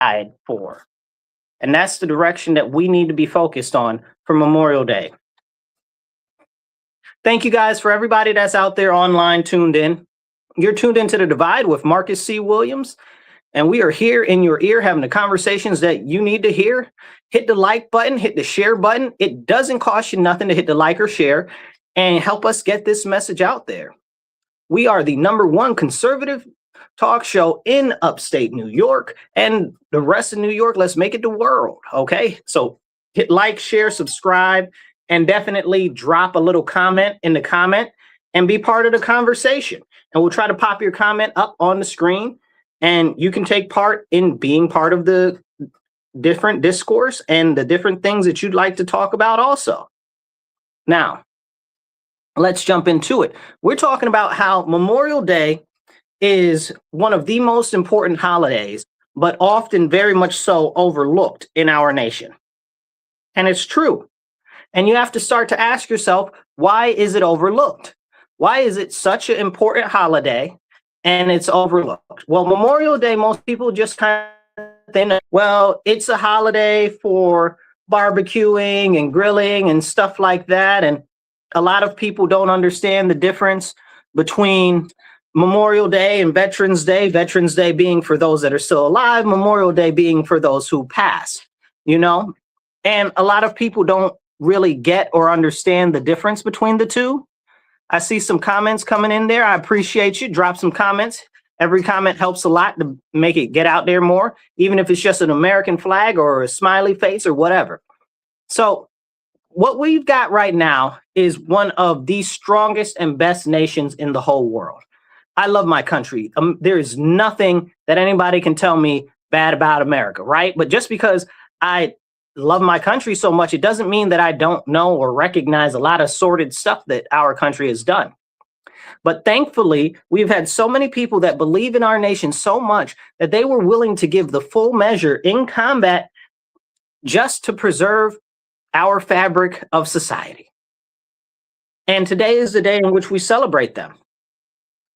died for. And that's the direction that we need to be focused on for Memorial Day. Thank you guys for everybody that's out there online tuned in. You're tuned into The Divide with Marcus C. Williams, and we are here in your ear having the conversations that you need to hear. Hit the like button, hit the share button. It doesn't cost you nothing to hit the like or share and help us get this message out there. We are the #1 conservative talk show in upstate New York and the rest of New York. Let's make it the world. Okay. So hit like, share, subscribe, and definitely drop a little comment in the comment and be part of the conversation. And we'll try to pop your comment up on the screen and you can take part in being part of the different discourse and the different things that you'd like to talk about also. Now, let's jump into it. We're talking about how Memorial Day is one of the most important holidays, but often very much so overlooked in our nation. And it's true. And you have to start to ask yourself, why is it overlooked? Why is it such an important holiday and it's overlooked? Well, Memorial Day, most people just kind of think, well, it's a holiday for barbecuing and grilling and stuff like that. And a lot of people don't understand the difference between Memorial Day and Veterans Day. Veterans Day being for those that are still alive, Memorial Day being for those who passed, you know? And a lot of people don't really get or understand the difference between the two. I see some comments coming in there. I appreciate you. Drop some comments. Every comment helps a lot to make it get out there more, even if it's just an American flag or a smiley face or whatever. So what we've got right now is one of the strongest and best nations in the whole world. I love my country. There is nothing that anybody can tell me bad about America, right? But just because I love my country so much, it doesn't mean that I don't know or recognize a lot of sordid stuff that our country has done. But thankfully, we've had so many people that believe in our nation so much that they were willing to give the full measure in combat just to preserve our fabric of society. And today is the day in which we celebrate them.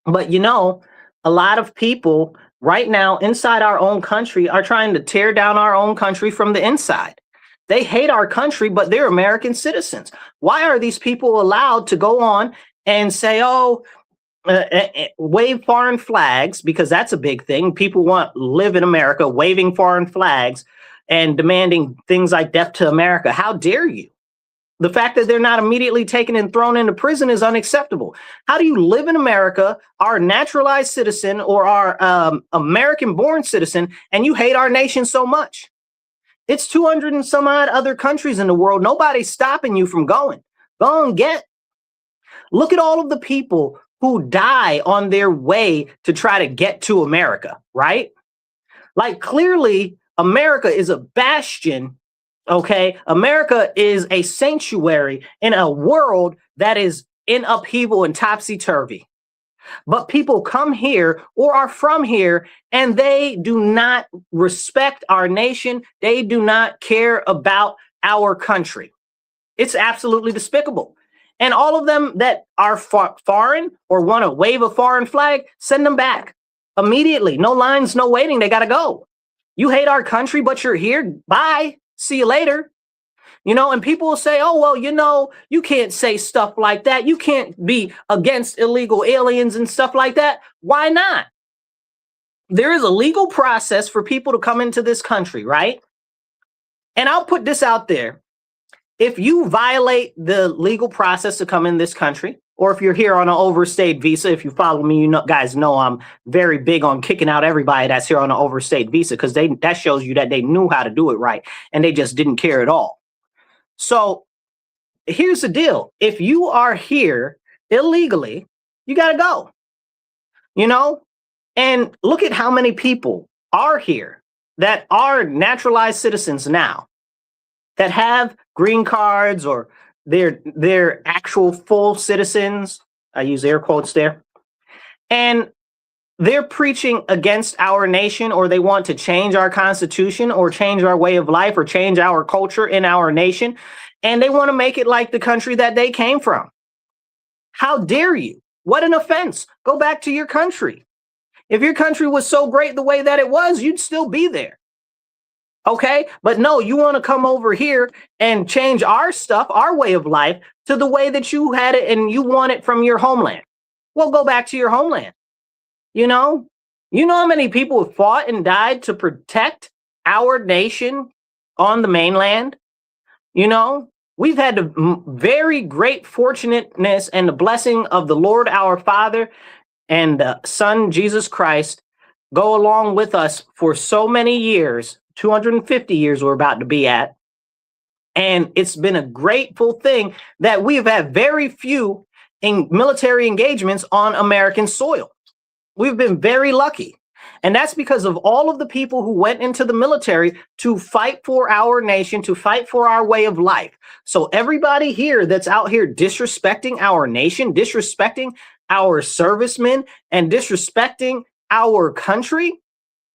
But you know, a lot of people right now inside our own country are trying to tear down our own country from the inside. They hate our country, but they're American citizens. Why are these people allowed to go on and say, oh, wave foreign flags? Because that's a big thing. People live in America waving foreign flags and demanding things like death to America. How dare you? The fact that they're not immediately taken and thrown into prison is unacceptable. How do you live in America, our naturalized citizen or our American-born citizen, and you hate our nation so much? It's 200 and some odd other countries in the world. Nobody's stopping you from going. Go and get. Look at all of the people who die on their way to try to get to America, right? Like clearly, America is a bastion. Okay, America is a sanctuary in a world that is in upheaval and topsy-turvy. But people come here or are from here and they do not respect our nation. They do not care about our country. It's absolutely despicable. And all of them that are foreign or want to wave a foreign flag, send them back immediately. No lines, no waiting. They got to go. You hate our country, but you're here. Bye. See you later. You know, and people will say, oh, well, you know, you can't say stuff like that. You can't be against illegal aliens and stuff like that. Why not? There is a legal process for people to come into this country, right? And I'll put this out there. If you violate the legal process to come in this country, or if you're here on an overstayed visa, if you follow me, you know, guys know I'm very big on kicking out everybody that's here on an overstayed visa because that shows you that they knew how to do it right and they just didn't care at all. So here's the deal. If you are here illegally, you got to go, you know, and look at how many people are here that are naturalized citizens now that have green cards or they're actual full citizens. I use air quotes there. And they're preaching against our nation, or they want to change our constitution or change our way of life or change our culture in our nation. And they want to make it like the country that they came from. How dare you? What an offense. Go back to your country. If your country was so great the way that it was, you'd still be there. Okay. But no, you want to come over here and change our stuff, our way of life to the way that you had it and you want it from your homeland. Well, go back to your homeland. You know, you know how many people have fought and died to protect our nation on the mainland? You know, we've had the very great fortunateness and the blessing of the Lord our Father and the Son Jesus Christ go along with us for so many years, 250 years we're about to be at. And it's been a grateful thing that we've had very few military engagements on American soil. We've been very lucky. And that's because of all of the people who went into the military to fight for our nation, to fight for our way of life. So everybody here that's out here disrespecting our nation, disrespecting our servicemen, and disrespecting our country,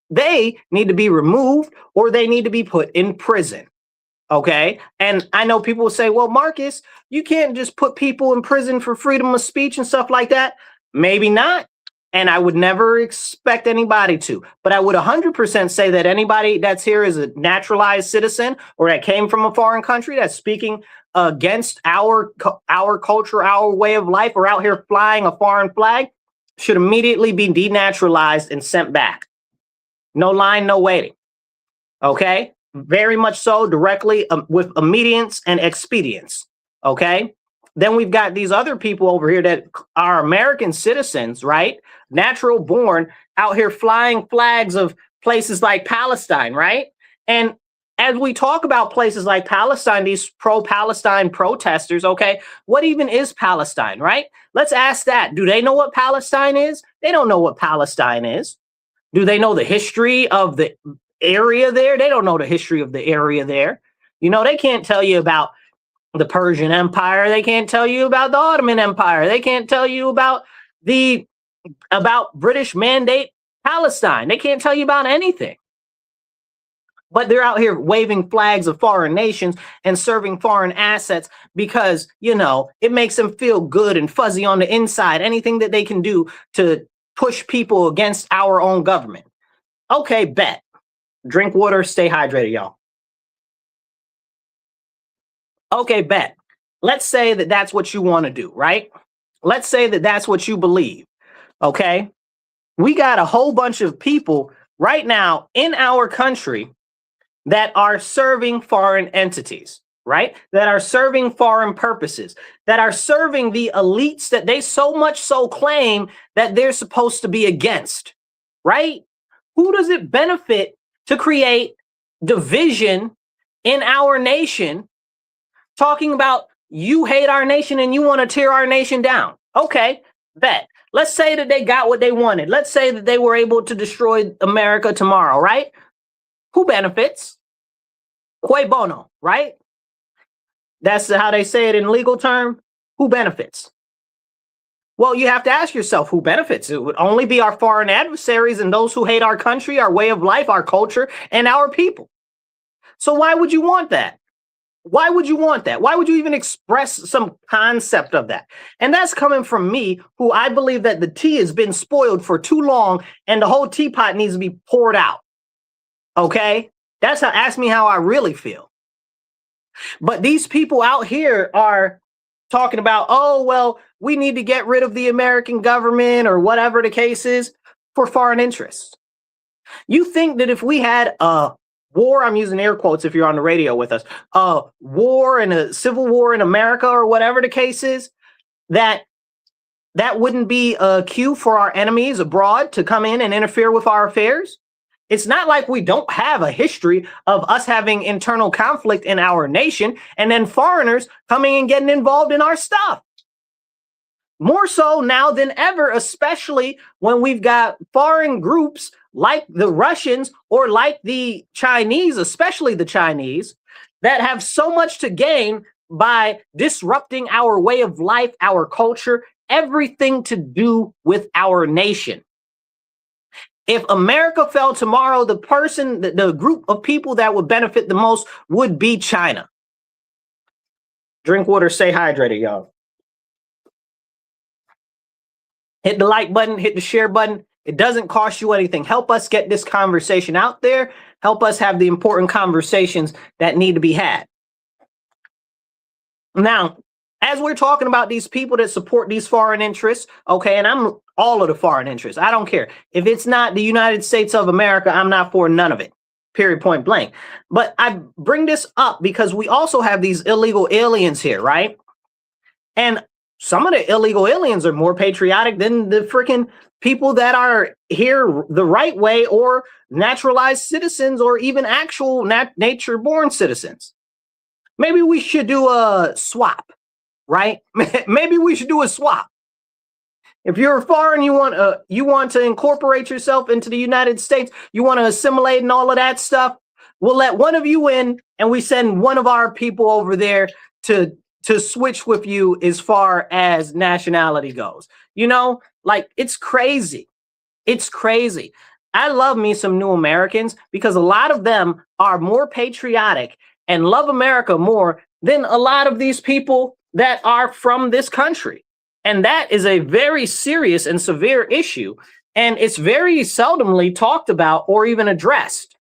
they need to be removed or they need to be put in prison. Okay. And I know people will say, well, Marcus, you can't just put people in prison for freedom of speech and stuff like that. Maybe not. And I would never expect anybody to. But I would 100% say that anybody that's here is a naturalized citizen or that came from a foreign country that's speaking against our culture, our way of life, or out here flying a foreign flag should immediately be denaturalized and sent back. No line, no waiting. Okay? Very much so, directly with immediance and expedience. Okay? Then we've got these other people over here that are American citizens, right? Natural born, out here flying flags of places like Palestine, right? And as we talk about places like Palestine, these pro-Palestine protesters, okay, what even is Palestine, right? Let's ask that. Do they know what Palestine is? They don't know what Palestine is. Do they know the history of the area there? They don't know the history of the area there. You know, they can't tell you about the Persian Empire. They can't tell you about the Ottoman Empire. They can't tell you about British Mandate Palestine. They can't tell you about anything. But they're out here waving flags of foreign nations and serving foreign assets because, you know, it makes them feel good and fuzzy on the inside. Anything that they can do to push people against our own government. Okay, bet. Drink water, stay hydrated, y'all. Okay, bet. Let's say that that's what you want to do, right? Let's say that that's what you believe. Okay. We got a whole bunch of people right now in our country that are serving foreign entities, right? That are serving foreign purposes, that are serving the elites that they so much so claim that they're supposed to be against, right? Who does it benefit to create division in our nation, talking about you hate our nation and you want to tear our nation down? Okay, bet. Let's say that they got what they wanted. Let's say that they were able to destroy America tomorrow, right? Who benefits? Cui bono, right? That's how they say it in legal term. Who benefits? Well, you have to ask yourself who benefits. It would only be our foreign adversaries and those who hate our country, our way of life, our culture, and our people. So why would you want that? Why would you want that? Why would you even express some concept of that? And that's coming from me, who I believe that the tea has been spoiled for too long and the whole teapot needs to be poured out. Okay? That's how, ask me how I really feel. But these people out here are talking about, oh, well, we need to get rid of the American government or whatever the case is for foreign interests. You think that if we had a war, I'm using air quotes if you're on the radio with us, a war and a civil war in America or whatever the case is, that wouldn't be a cue for our enemies abroad to come in and interfere with our affairs? It's not like we don't have a history of us having internal conflict in our nation and then foreigners coming and getting involved in our stuff. More so now than ever, especially when we've got foreign groups like the Russians or like the Chinese, especially the Chinese, that have so much to gain by disrupting our way of life, our culture, everything to do with our nation. If America fell tomorrow, the group of people that would benefit the most would be China. Drink water, stay hydrated, y'all. Hit the like button, hit the share button. It doesn't cost you anything. Help us get this conversation out there. help us have the important conversations that need to be had. Now, as we're talking about these people that support these foreign interests, okay, and I'm all of the foreign interests. I don't care. If it's not the United States of America, I'm not for none of it. Period, point blank. But I bring this up because we also have these illegal aliens here, right? And some of the illegal aliens are more patriotic than the freaking people that are here the right way, or naturalized citizens, or even actual nature-born citizens. Maybe we should do a swap, right? Maybe we should do a swap. If you're foreign, you want to incorporate yourself into the United States, you want to assimilate and all of that stuff, we'll let one of you in, and we send one of our people over there to switch with you as far as nationality goes. You know, like, it's crazy. It's crazy. I love me some new Americans because a lot of them are more patriotic and love America more than a lot of these people that are from this country. And that is a very serious and severe issue. And it's very seldomly talked about or even addressed.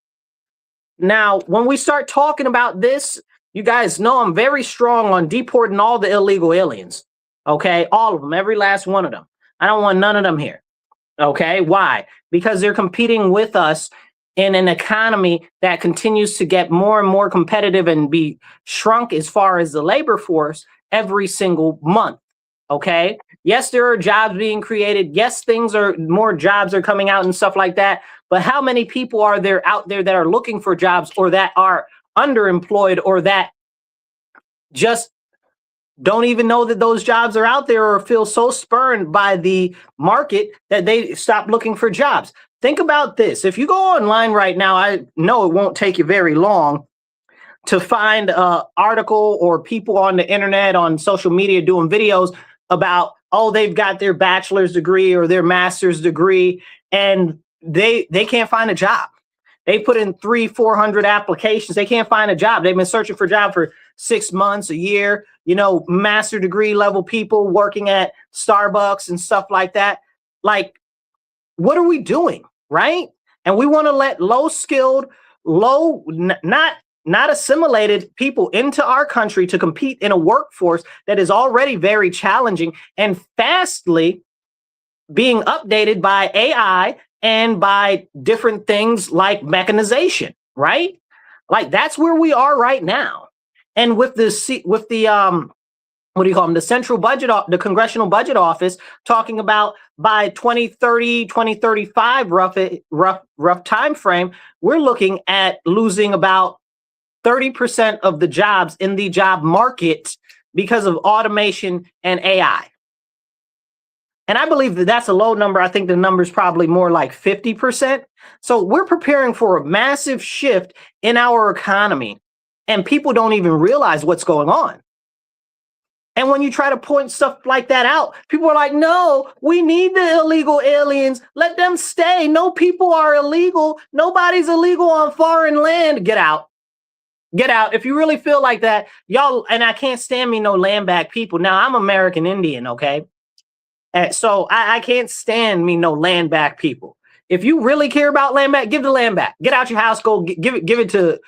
Now, when we start talking about this, you guys know I'm very strong on deporting all the illegal aliens. Okay, all of them, every last one of them. I don't want none of them here. Okay, why? Because they're competing with us in an economy that continues to get more and more competitive and be shrunk as far as the labor force every single month. Okay. Yes, there are jobs being created. Yes, more jobs are coming out and stuff like that. But how many people are there out there that are looking for jobs, or that are underemployed, or that just don't even know that those jobs are out there, or feel so spurned by the market that they stop looking for jobs? Think about this. If you go online right now, I know it won't take you very long to find an article or people on the internet, on social media, doing videos about, oh, they've got their bachelor's degree or their master's degree, and they can't find a job. They put in 300-400 applications. They can't find a job. They've been searching for a job for 6 months, a year, you know, master degree level people working at Starbucks and stuff like that. Like, what are we doing, right? And we want to let low-skilled, not assimilated people into our country to compete in a workforce that is already very challenging and fastly being updated by AI and by different things like mechanization, right? Like, that's where we are right now. And with the what do you call them? The central budget, the Congressional Budget Office, talking about by 2030, 2035, rough time frame, we're looking at losing about 30% of the jobs in the job market because of automation and AI. And I believe that that's a low number. I think the number is probably more like 50%. So we're preparing for a massive shift in our economy, and people don't even realize what's going on. And when you try to point stuff like that out, people are like, no, we need the illegal aliens. Let them stay. No people are illegal. Nobody's illegal on foreign land. Get out. Get out. If you really feel like that, y'all, and I can't stand me no land back people. Now, I'm American Indian, okay? So I can't stand me no land back people. If you really care about land back, give the land back. Get out your house, go give it to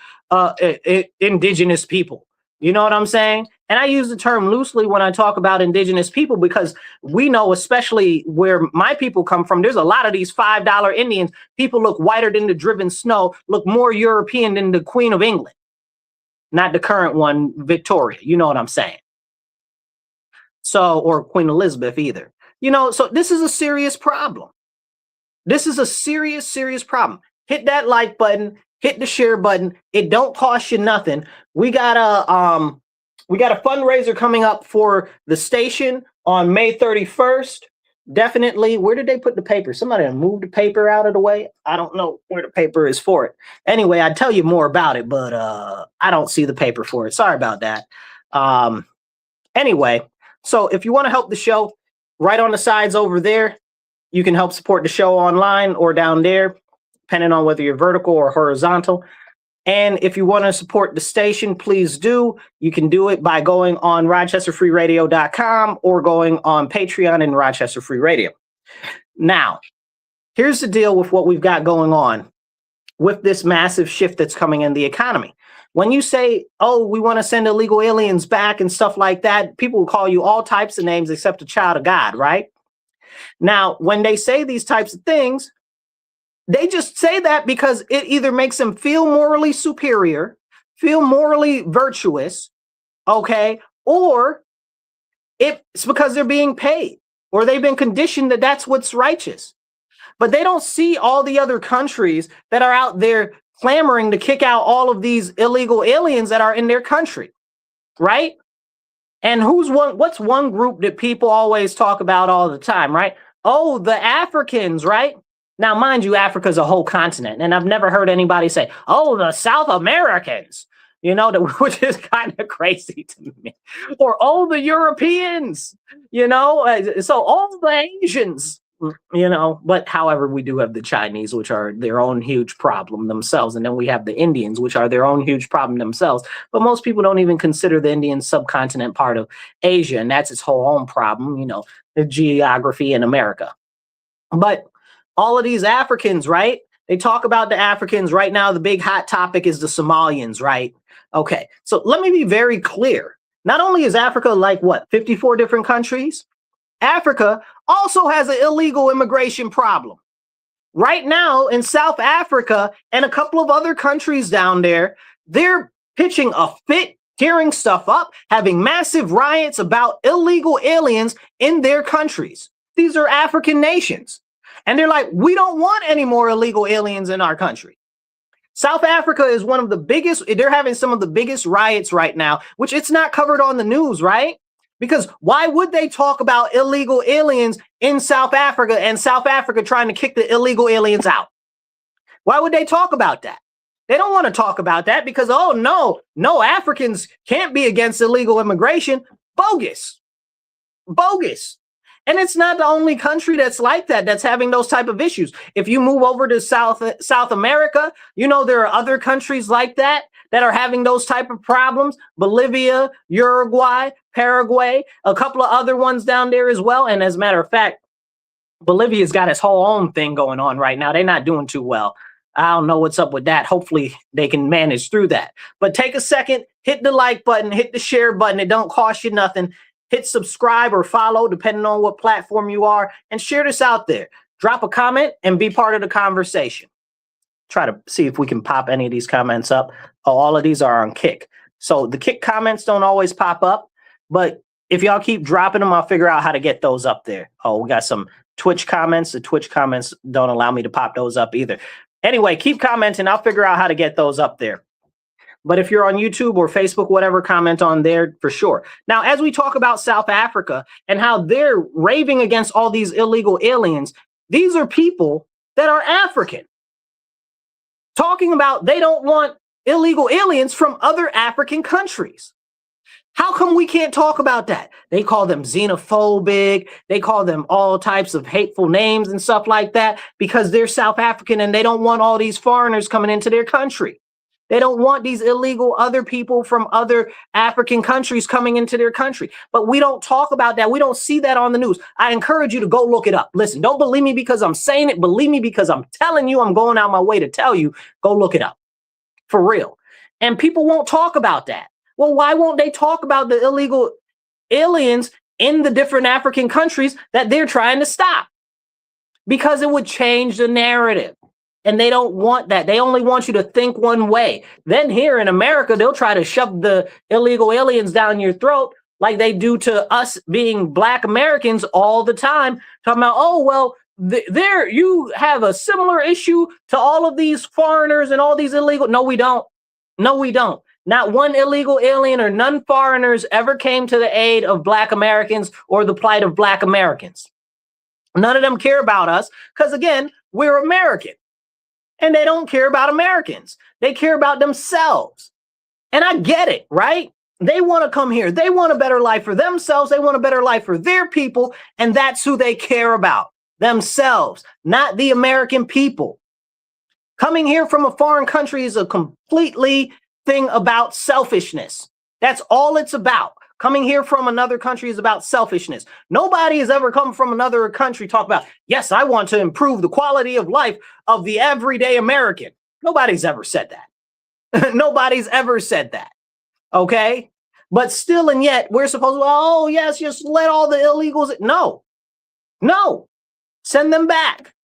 indigenous people. You know what I'm saying? And I use the term loosely when I talk about indigenous people, because we know, especially where my people come from, there's a lot of these $5 Indians. People look whiter than the driven snow, look more European than the Queen of England. Not the current one, Victoria. You know what I'm saying? So, or Queen Elizabeth either. You know, so this is a serious problem. This is a serious, serious problem. Hit that like button, hit the share button. It don't cost you nothing. We got a fundraiser coming up for the station on May 31st. Definitely. Where did they put the paper? Somebody moved the paper out of the way. I don't know where the paper is for it. Anyway, I'd tell you more about it, but I don't see the paper for it. Sorry about that. Anyway, so if you want to help the show, right on the sides over there, you can help support the show online or down there, depending on whether you're vertical or horizontal. And if you want to support the station, please do. You can do it by going on RochesterFreeRadio.com or going on Patreon and Rochester Free Radio. Now, here's the deal with what we've got going on. with this massive shift that's coming in the economy. When you say, oh, we want to send illegal aliens back and stuff like that, people will call you all types of names except a child of God, right? Now, when they say these types of things, they just say that because it either makes them feel morally superior, feel morally virtuous, okay, or it's because they're being paid or they've been conditioned that that's what's righteous. But they don't see all the other countries that are out there clamoring to kick out all of these illegal aliens that are in their country, right? And what's one group that people always talk about all the time, right? Oh, the Africans, right? Now, mind you, Africa is a whole continent, and I've never heard anybody say, oh, the South Americans, which is kind of crazy to me. Or, oh, the Europeans, so all the Asians, but however, we do have the Chinese, which are their own huge problem themselves. And then we have the Indians, which are their own huge problem themselves. But most people don't even consider the Indian subcontinent part of Asia. And that's its whole own problem, the geography in America. But all of these Africans, right? They talk about the Africans right now. The big hot topic is the Somalians, right? Okay, so let me be very clear. Not only is Africa like 54 different countries, Africa also has an illegal immigration problem. Right now in South Africa and a couple of other countries down there, they're pitching a fit, tearing stuff up, having massive riots about illegal aliens in their countries. These are African nations. And they're like, we don't want any more illegal aliens in our country. South Africa is one of the biggest, they're having some of the biggest riots right now, which it's not covered on the news, right? Because why would they talk about illegal aliens in South Africa and South Africa trying to kick the illegal aliens out? Why would they talk about that? They don't want to talk about that because, oh, no, Africans can't be against illegal immigration. Bogus. Bogus. And it's not the only country that's like that, that's having those type of issues. If you move over to South America, there are other countries like that are having those type of problems. Bolivia, Uruguay, Paraguay, a couple of other ones down there as well. And as a matter of fact, Bolivia's got its whole own thing going on right now. They're not doing too well. I don't know what's up with that. Hopefully they can manage through that. But take a second, hit the like button, hit the share button. It don't cost you nothing. Hit subscribe or follow, depending on what platform you are, and share this out there. Drop a comment and be part of the conversation. Try to see if we can pop any of these comments up. Oh, all of these are on Kick. So the Kick comments don't always pop up, but if y'all keep dropping them, I'll figure out how to get those up there. Oh, we got some Twitch comments. The Twitch comments don't allow me to pop those up either. Anyway, keep commenting. I'll figure out how to get those up there. But if you're on YouTube or Facebook, whatever, comment on there for sure. Now, as we talk about South Africa and how they're raving against all these illegal aliens, these are people that are African. Talking about they don't want illegal aliens from other African countries. How come we can't talk about that? They call them xenophobic. They call them all types of hateful names and stuff like that because they're South African and they don't want all these foreigners coming into their country. They don't want these illegal other people from other African countries coming into their country. But we don't talk about that. We don't see that on the news. I encourage you to go look it up. Listen, don't believe me because I'm saying it. Believe me because I'm telling you, I'm going out my way to tell you, go look it up. For real. And people won't talk about that. Well, why won't they talk about the illegal aliens in the different African countries that they're trying to stop? Because it would change the narrative. And they don't want that. They only want you to think one way. Then here in America, they'll try to shove the illegal aliens down your throat like they do to us being Black Americans all the time. Talking about, oh, well, there you have a similar issue to all of these foreigners and all these illegal. No, we don't. No, we don't. Not one illegal alien or none foreigners ever came to the aid of Black Americans or the plight of Black Americans. None of them care about us because, again, we're American. And they don't care about Americans. They care about themselves. And I get it, right? They want to come here. They want a better life for themselves. They want a better life for their people. And that's who they care about. Themselves, not the American people. Coming here from a foreign country is a completely thing about selfishness. That's all it's about. Coming here from another country is about selfishness. Nobody has ever come from another country talk about, yes, I want to improve the quality of life of the everyday American. Nobody's ever said that. Nobody's ever said that. Okay. But still and yet we're supposed to, oh, yes, just let all the illegals. No, send them back.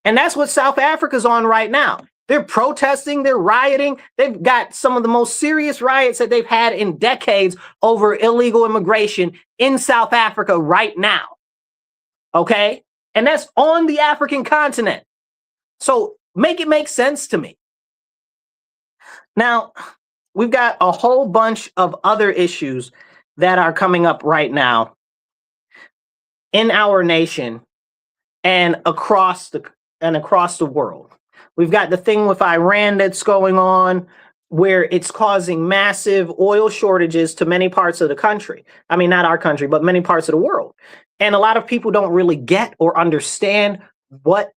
And that's what South Africa's on right now. They're protesting, they're rioting. They've got some of the most serious riots that they've had in decades over illegal immigration in South Africa right now. Okay? And that's on the African continent. So make it make sense to me. Now, we've got a whole bunch of other issues that are coming up right now in our nation and across the world. We've got the thing with Iran that's going on, where it's causing massive oil shortages to many parts of the country. I mean, not our country, but many parts of the world. And a lot of people don't really get or understand what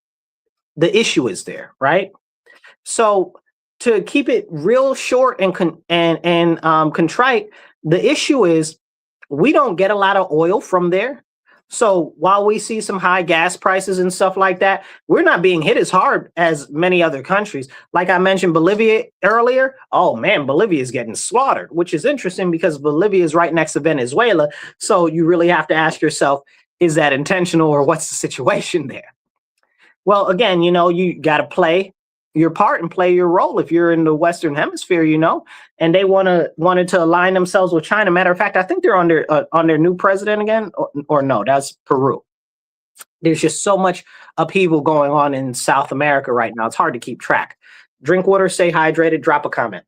the issue is there, right? So to keep it real short and contrite, the issue is we don't get a lot of oil from there. So while we see some high gas prices and stuff like that, we're not being hit as hard as many other countries. Like I mentioned Bolivia earlier. Oh man, Bolivia is getting slaughtered, which is interesting because Bolivia is right next to Venezuela. So you really have to ask yourself, is that intentional or what's the situation there? Well, again, you got to play your part and play your role if you're in the Western Hemisphere, and they wanted to align themselves with China. Matter of fact, I think they're on their new president again, or no, that's Peru. There's just so much upheaval going on in South America right now. It's hard to keep track. Drink water, stay hydrated, drop a comment.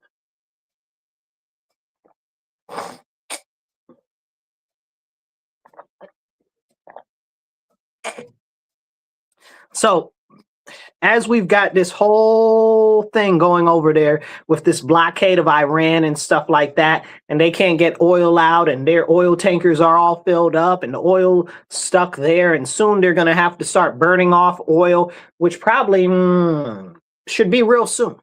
So as we've got this whole thing going over there with this blockade of Iran and stuff like that, and they can't get oil out and their oil tankers are all filled up and the oil stuck there, and soon they're going to have to start burning off oil, which probably should be real soon.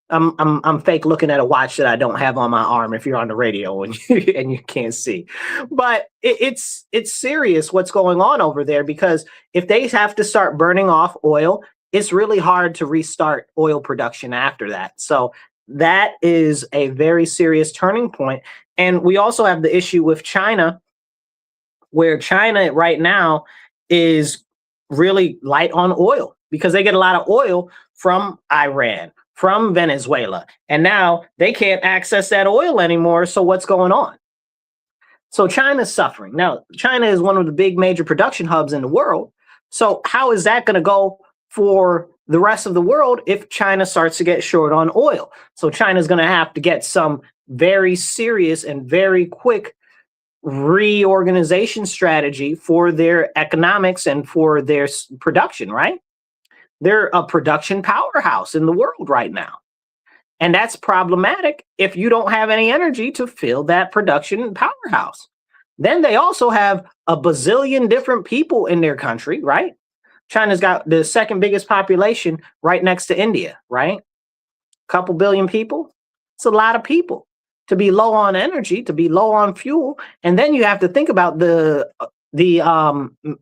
I'm fake looking at a watch that I don't have on my arm if you're on the radio and you can't see. But it's serious what's going on over there, because if they have to start burning off oil, it's really hard to restart oil production after that. So that is a very serious turning point. And we also have the issue with China, where China right now is really light on oil because they get a lot of oil from Iran, from Venezuela, and now they can't access that oil anymore. So what's going on? So China's suffering. Now, China is one of the big major production hubs in the world. So how is that going to go for the rest of the world if China starts to get short on oil? So China's going to have to get some very serious and very quick reorganization strategy for their economics and for their production, right? They're a production powerhouse in the world right now. And that's problematic if you don't have any energy to fill that production powerhouse. Then they also have a bazillion different people in their country, right? China's got the second biggest population right next to India, right? A couple billion people. It's a lot of people to be low on energy, to be low on fuel. And then you have to think about the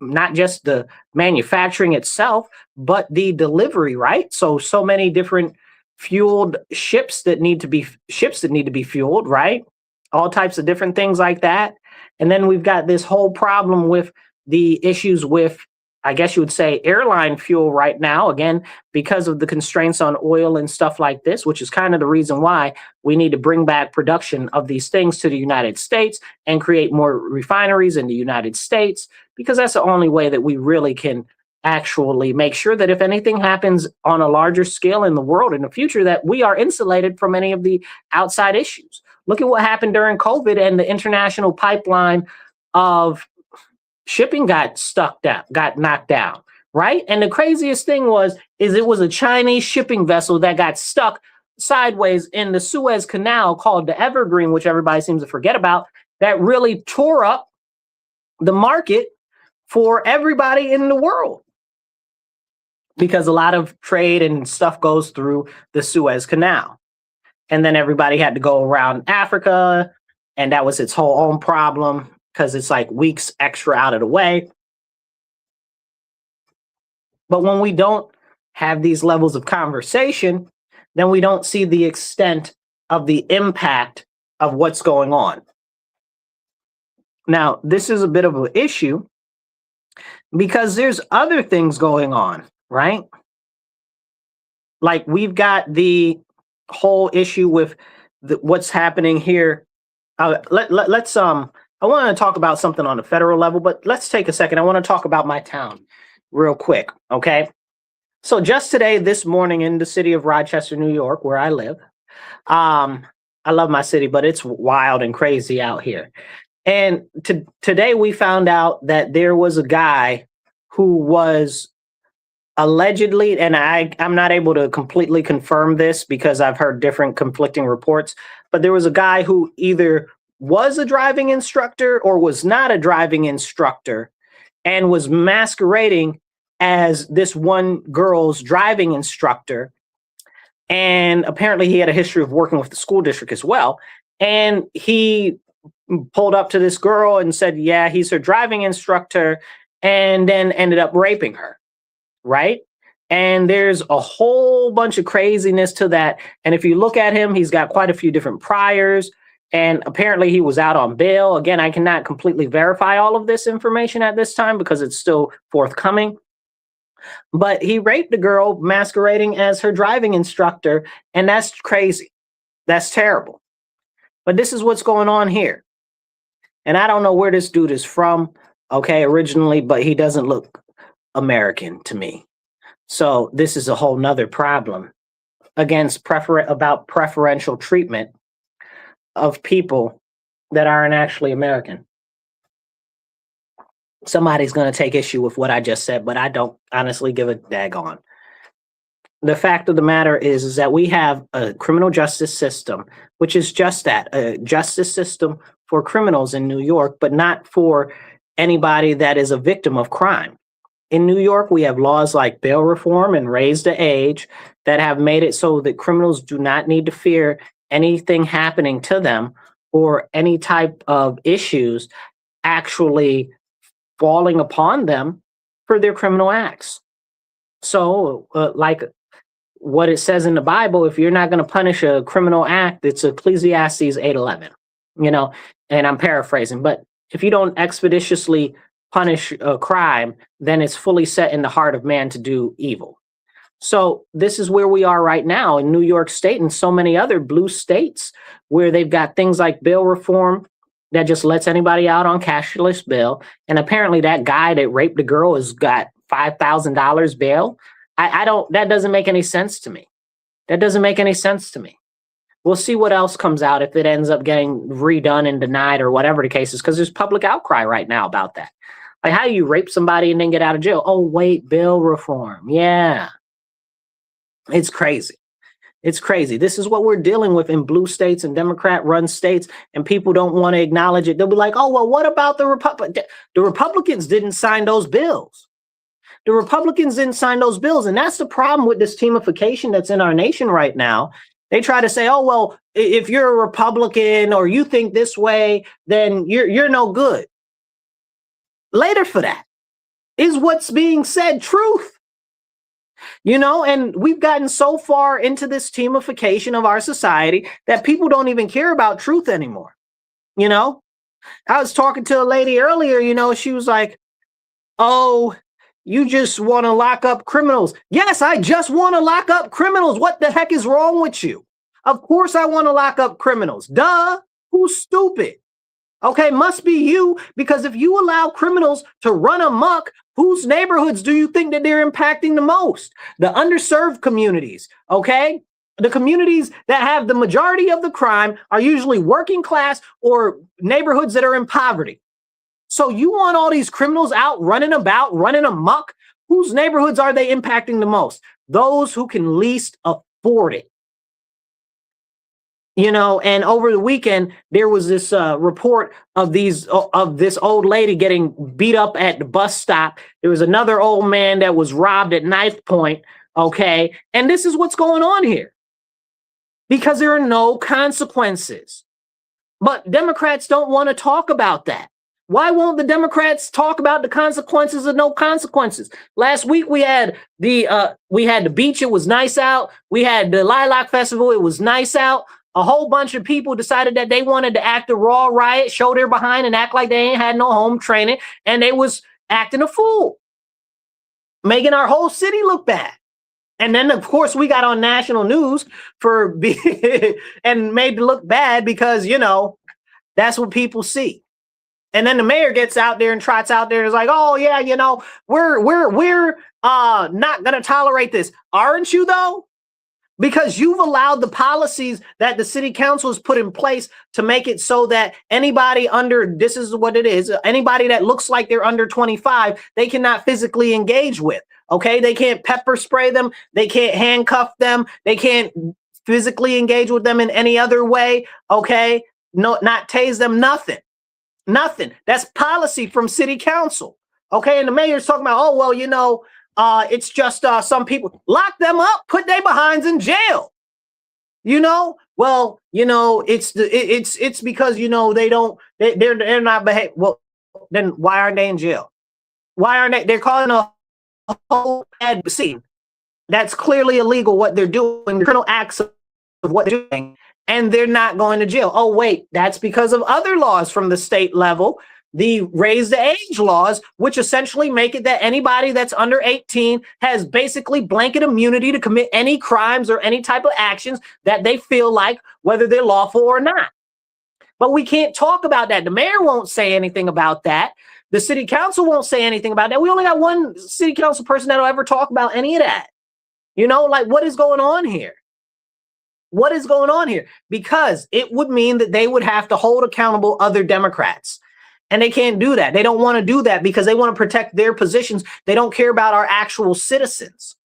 not just the manufacturing itself, but the delivery, right? So many different fueled ships that need to be fueled, right? All types of different things like that. And then we've got this whole problem with the issues with, I guess you would say, airline fuel right now, again, because of the constraints on oil and stuff like this, which is kind of the reason why we need to bring back production of these things to the United States and create more refineries in the United States, because that's the only way that we really can actually make sure that if anything happens on a larger scale in the world in the future, that we are insulated from any of the outside issues. Look at what happened during COVID, and the international pipeline of shipping got knocked down, right? And the craziest thing is it was a Chinese shipping vessel that got stuck sideways in the Suez Canal called the Evergreen, which everybody seems to forget about, that really tore up the market for everybody in the world, because a lot of trade and stuff goes through the Suez Canal. And then everybody had to go around Africa, and that was its whole own problem, because it's like weeks extra out of the way. But when we don't have these levels of conversation, then we don't see the extent of the impact of what's going on. Now, this is a bit of an issue because there's other things going on, right? Like we've got the whole issue with what's happening here. Let's I want to talk about something on the federal level, but let's take a second. I want to talk about my town real quick, okay? So just today, this morning in the city of Rochester, New York, where I live, I love my city, but it's wild and crazy out here. And today we found out that there was a guy who was allegedly, and I'm not able to completely confirm this because I've heard different conflicting reports, but there was a guy who either was a driving instructor or was not a driving instructor and was masquerading as this one girl's driving instructor. And apparently he had a history of working with the school district as well. And he pulled up to this girl and said, yeah, he's her driving instructor, and then ended up raping her, right? And there's a whole bunch of craziness to that. And if you look at him, he's got quite a few different priors. And apparently he was out on bail. Again, I cannot completely verify all of this information at this time because it's still forthcoming. But he raped a girl masquerading as her driving instructor. And that's crazy. That's terrible. But this is what's going on here. And I don't know where this dude is from, okay, originally, but he doesn't look American to me. So this is a whole nother problem against about preferential treatment of people that aren't actually American. Somebody's going to take issue with what I just said, but I don't honestly give a daggone. The fact of the matter is that we have a criminal justice system, which is just that, a justice system for criminals in New York, but not for anybody that is a victim of crime. In New York, we have laws like bail reform and raise the age that have made it so that criminals do not need to fear anything happening to them or any type of issues actually falling upon them for their criminal acts. So like what it says in the Bible, if you're not going to punish a criminal act, it's Ecclesiastes 8:11, and I'm paraphrasing, but if you don't expeditiously punish a crime, then it's fully set in the heart of man to do evil. So this is where we are right now in New York State and so many other blue states where they've got things like bail reform that just lets anybody out on cashless bail. And apparently that guy that raped the girl has got $5,000 bail. That doesn't make any sense to me. That doesn't make any sense to me. We'll see what else comes out if it ends up getting redone and denied or whatever the case is, because there's public outcry right now about that. Like, how do you rape somebody and then get out of jail? Oh, wait, bail reform. Yeah. It's crazy. It's crazy. This is what we're dealing with in blue states and Democrat-run states, and people don't want to acknowledge it. They'll be like, oh, well, what about the Republicans? The Republicans didn't sign those bills. The Republicans didn't sign those bills, and that's the problem with this teamification that's in our nation right now. They try to say, oh, well, if you're a Republican or you think this way, then you're no good. Later for that. Is what's being said truth? And we've gotten so far into this teamification of our society that people don't even care about truth anymore. I was talking to a lady earlier, she was like, oh, you just want to lock up criminals. Yes, I just want to lock up criminals. What the heck is wrong with you? Of course I want to lock up criminals. Duh. Who's stupid? Okay, must be you, because if you allow criminals to run amok, whose neighborhoods do you think that they're impacting the most? The underserved communities, okay? The communities that have the majority of the crime are usually working class or neighborhoods that are in poverty. So you want all these criminals out running about, running amok? Whose neighborhoods are they impacting the most? Those who can least afford it. And over the weekend, there was this report of this old lady getting beat up at the bus stop. There was another old man that was robbed at knife point. Okay. And this is what's going on here because there are no consequences. But Democrats don't want to talk about that. Why won't the Democrats talk about the consequences of no consequences? Last week we had the beach. It was nice out. We had the Lilac Festival. It was nice out. A whole bunch of people decided that they wanted to act a raw riot, show their behind, and act like they ain't had no home training, and they was acting a fool, making our whole city look bad. And then, of course, we got on national news for and made it look bad because, you know, that's what people see. And then the mayor gets out there and trots out there and is like, oh, yeah, you know, we're not going to tolerate this. Aren't you, though? Because you've allowed the policies that the city council has put in place to make it so that anybody under, this is what it is, anybody that looks like they're under 25, they cannot physically engage with. Okay, they can't pepper spray them. They can't handcuff them. They can't physically engage with them in any other way. Okay, no, not tase them, nothing. Nothing. That's policy from city council. Okay, and the mayor's talking about, oh, well, you know, it's just some people. Lock them up, put their behinds in jail. You know, well, you know, it's because, you know, they're not behaving. Well, then why aren't they in jail? Why aren't they? They're calling a whole bad scene. That's clearly illegal what they're doing, the criminal acts of what they're doing, and they're not going to jail. Oh, wait, that's because of other laws from the state level, the raise the age laws, which essentially make it that anybody that's under 18 has basically blanket immunity to commit any crimes or any type of actions that they feel like, whether they're lawful or not. But we can't talk about that. The mayor won't say anything about that. The city council won't say anything about that. We only got one city council person that'll ever talk about any of that. You know, like, what is going on here? What is going on here? Because it would mean that they would have to hold accountable other Democrats. And they can't do that. They don't want to do that because they want to protect their positions. They don't care about our actual citizens.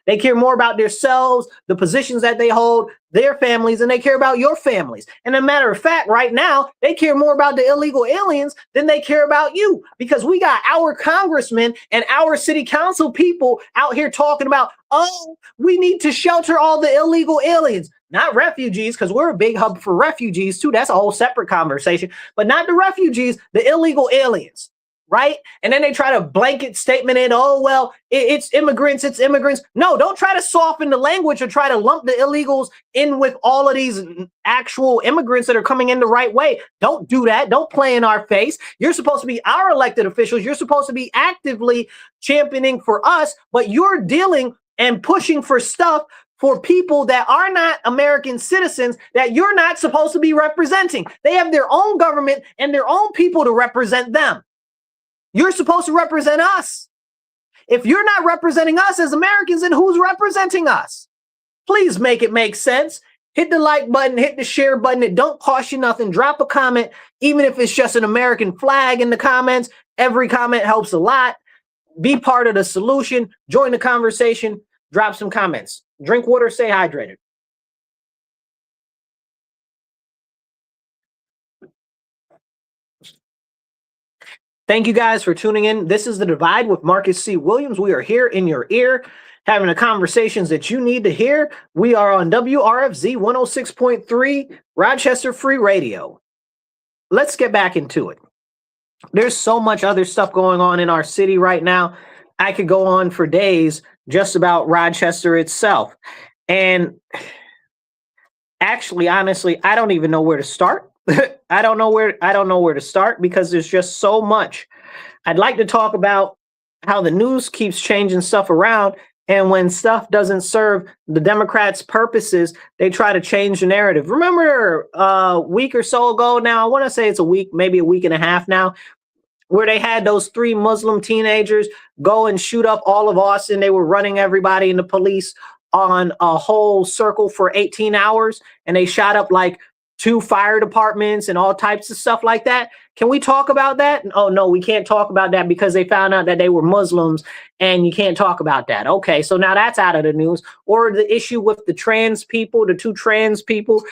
They care more about themselves, the positions that they hold, their families, and they care about your families. And as a matter of fact, right now, they care more about the illegal aliens than they care about you, because we got our congressmen and our city council people out here talking about, oh, we need to shelter all the illegal aliens. Not refugees, because we're a big hub for refugees too. That's a whole separate conversation. But not the refugees, the illegal aliens, right? And then they try to blanket statement it, oh, well, it's immigrants, it's immigrants. No, don't try to soften the language or try to lump the illegals in with all of these actual immigrants that are coming in the right way. Don't do that. Don't play in our face. You're supposed to be our elected officials. You're supposed to be actively championing for us, but you're dealing and pushing for stuff for people that are not American citizens that you're not supposed to be representing. They have their own government and their own people to represent them. You're supposed to represent us. If you're not representing us as Americans, then who's representing us? Please make it make sense. Hit the like button, hit the share button. It don't cost you nothing. Drop a comment, even if it's just an American flag in the comments. Every comment helps a lot. Be part of the solution. Join the conversation. Drop some comments. Drink water, stay hydrated. Thank you guys for tuning in. This is The Divide with Marcus C. Williams. We are here in your ear, having the conversations that you need to hear. We are on WRFZ 106.3, Rochester Free Radio. Let's get back into it. There's so much other stuff going on in our city right now. I could go on for days just about Rochester itself. And actually, honestly, I don't even know where to start. I don't know where to start because there's just so much. I'd like to talk about how the news keeps changing stuff around, and when stuff doesn't serve the Democrats' purposes, they try to change the narrative. Remember a week or so ago now, I want to say it's a week, maybe a week and a half now, where they had those 3 Muslim teenagers go and shoot up all of Austin. They were running everybody and the police on a whole circle for 18 hours, and they shot up like 2 fire departments and all types of stuff like that. Can we talk about that? Oh, no, we can't talk about that because they found out that they were Muslims and you can't talk about that. Okay, so now that's out of the news. Or the issue with the trans people, the 2 trans people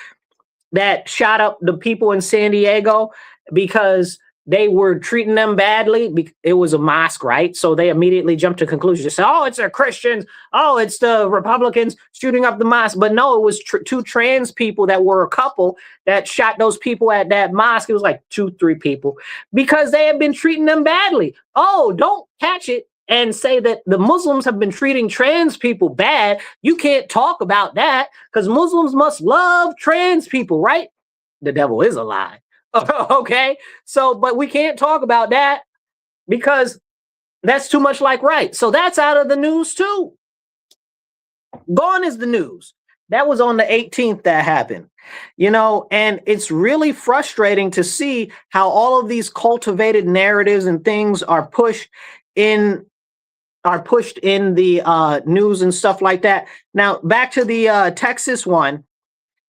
that shot up the people in San Diego because they were treating them badly. It was a mosque, right? So they immediately jumped to conclusions. They said, oh, it's the Christians. Oh, it's the Republicans shooting up the mosque. But no, it was two trans people that were a couple that shot those people at that mosque. It was like 2-3 people because they had been treating them badly. Oh, don't catch it and say that the Muslims have been treating trans people bad. You can't talk about that because Muslims must love trans people, right? The devil is a lie. Okay, so but we can't talk about that because that's too much like right. So that's out of the news too. Gone is the news. That was on the 18th that happened, and it's really frustrating to see how all of these cultivated narratives and things are pushed in the news and stuff like that. Now back to the Texas one.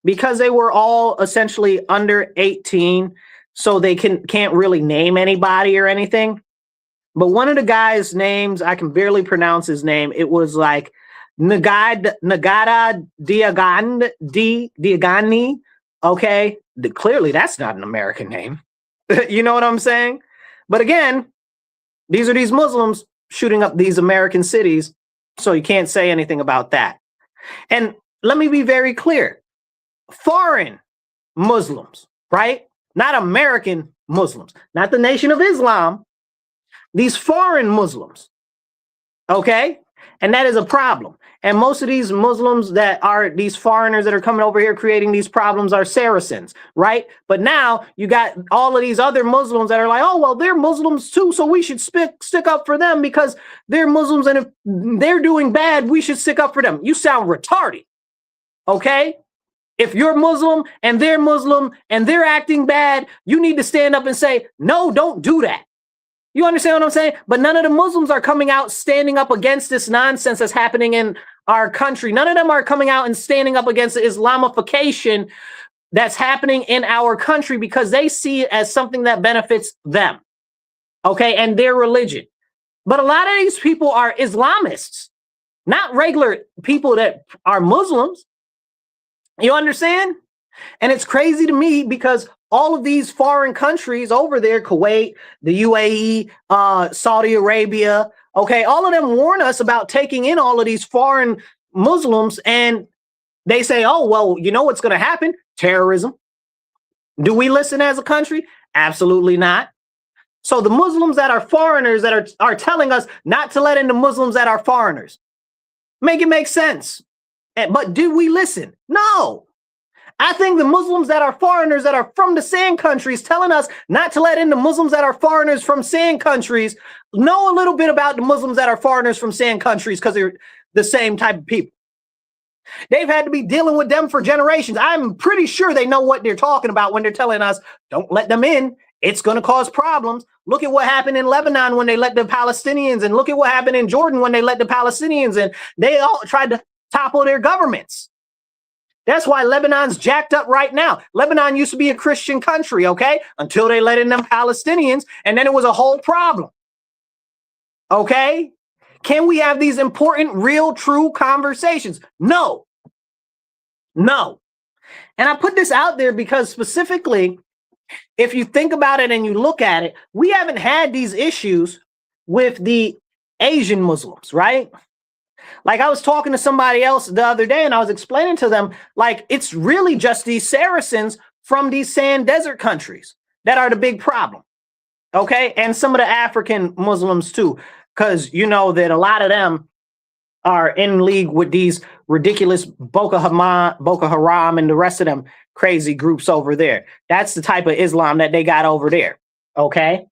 Because they were all essentially under 18, so they can't really name anybody or anything. But one of the guys' names, I can barely pronounce his name. It was like Nagada Diagani. Okay, clearly that's not an American name. You know what I'm saying? But again, these are these Muslims shooting up these American cities, so you can't say anything about that. And let me be very clear. Foreign Muslims, right? Not American Muslims, not the Nation of Islam, these foreign Muslims, okay? And that is a problem. And most of these Muslims that are these foreigners that are coming over here creating these problems are Saracens, right? But now you got all of these other Muslims that are like, oh, well, they're Muslims too, so we should stick up for them because they're Muslims, and if they're doing bad, we should stick up for them. You sound retarded, okay? If you're Muslim and they're acting bad, you need to stand up and say, no, don't do that. You understand what I'm saying? But none of the Muslims are coming out standing up against this nonsense that's happening in our country. None of them are coming out and standing up against the Islamification that's happening in our country because they see it as something that benefits them, okay, and their religion. But a lot of these people are Islamists, not regular people that are Muslims. You understand? And it's crazy to me because all of these foreign countries over there, Kuwait, the UAE, Saudi Arabia, okay, all of them warn us about taking in all of these foreign Muslims, and they say, oh, well, you know what's going to happen? Terrorism. Do we listen as a country? Absolutely not. So the Muslims that are foreigners that are telling us not to let in the Muslims that are foreigners. Make it make sense. But do we listen? No. I think the Muslims that are foreigners that are from the sand countries telling us not to let in the Muslims that are foreigners from sand countries know a little bit about the Muslims that are foreigners from sand countries because they're the same type of people. They've had to be dealing with them for generations. I'm pretty sure they know what they're talking about when they're telling us, don't let them in. It's going to cause problems. Look at what happened in Lebanon when they let the Palestinians, and look at what happened in Jordan when they let the Palestinians in. They all tried to topple their governments. That's why Lebanon's jacked up right now. Lebanon used to be a Christian country, okay? Until they let in them Palestinians, and then it was a whole problem. Okay? Can we have these important, real, true conversations? No. No. And I put this out there because specifically, if you think about it and you look at it, we haven't had these issues with the Asian Muslims, right? Like I was talking to somebody else the other day and I was explaining to them, like, it's really just these Saracens from these sand desert countries that are the big problem. Okay. And some of the African Muslims too, because you know that a lot of them are in league with these ridiculous Boko Haram and the rest of them crazy groups over there. That's the type of Islam that they got over there. Okay.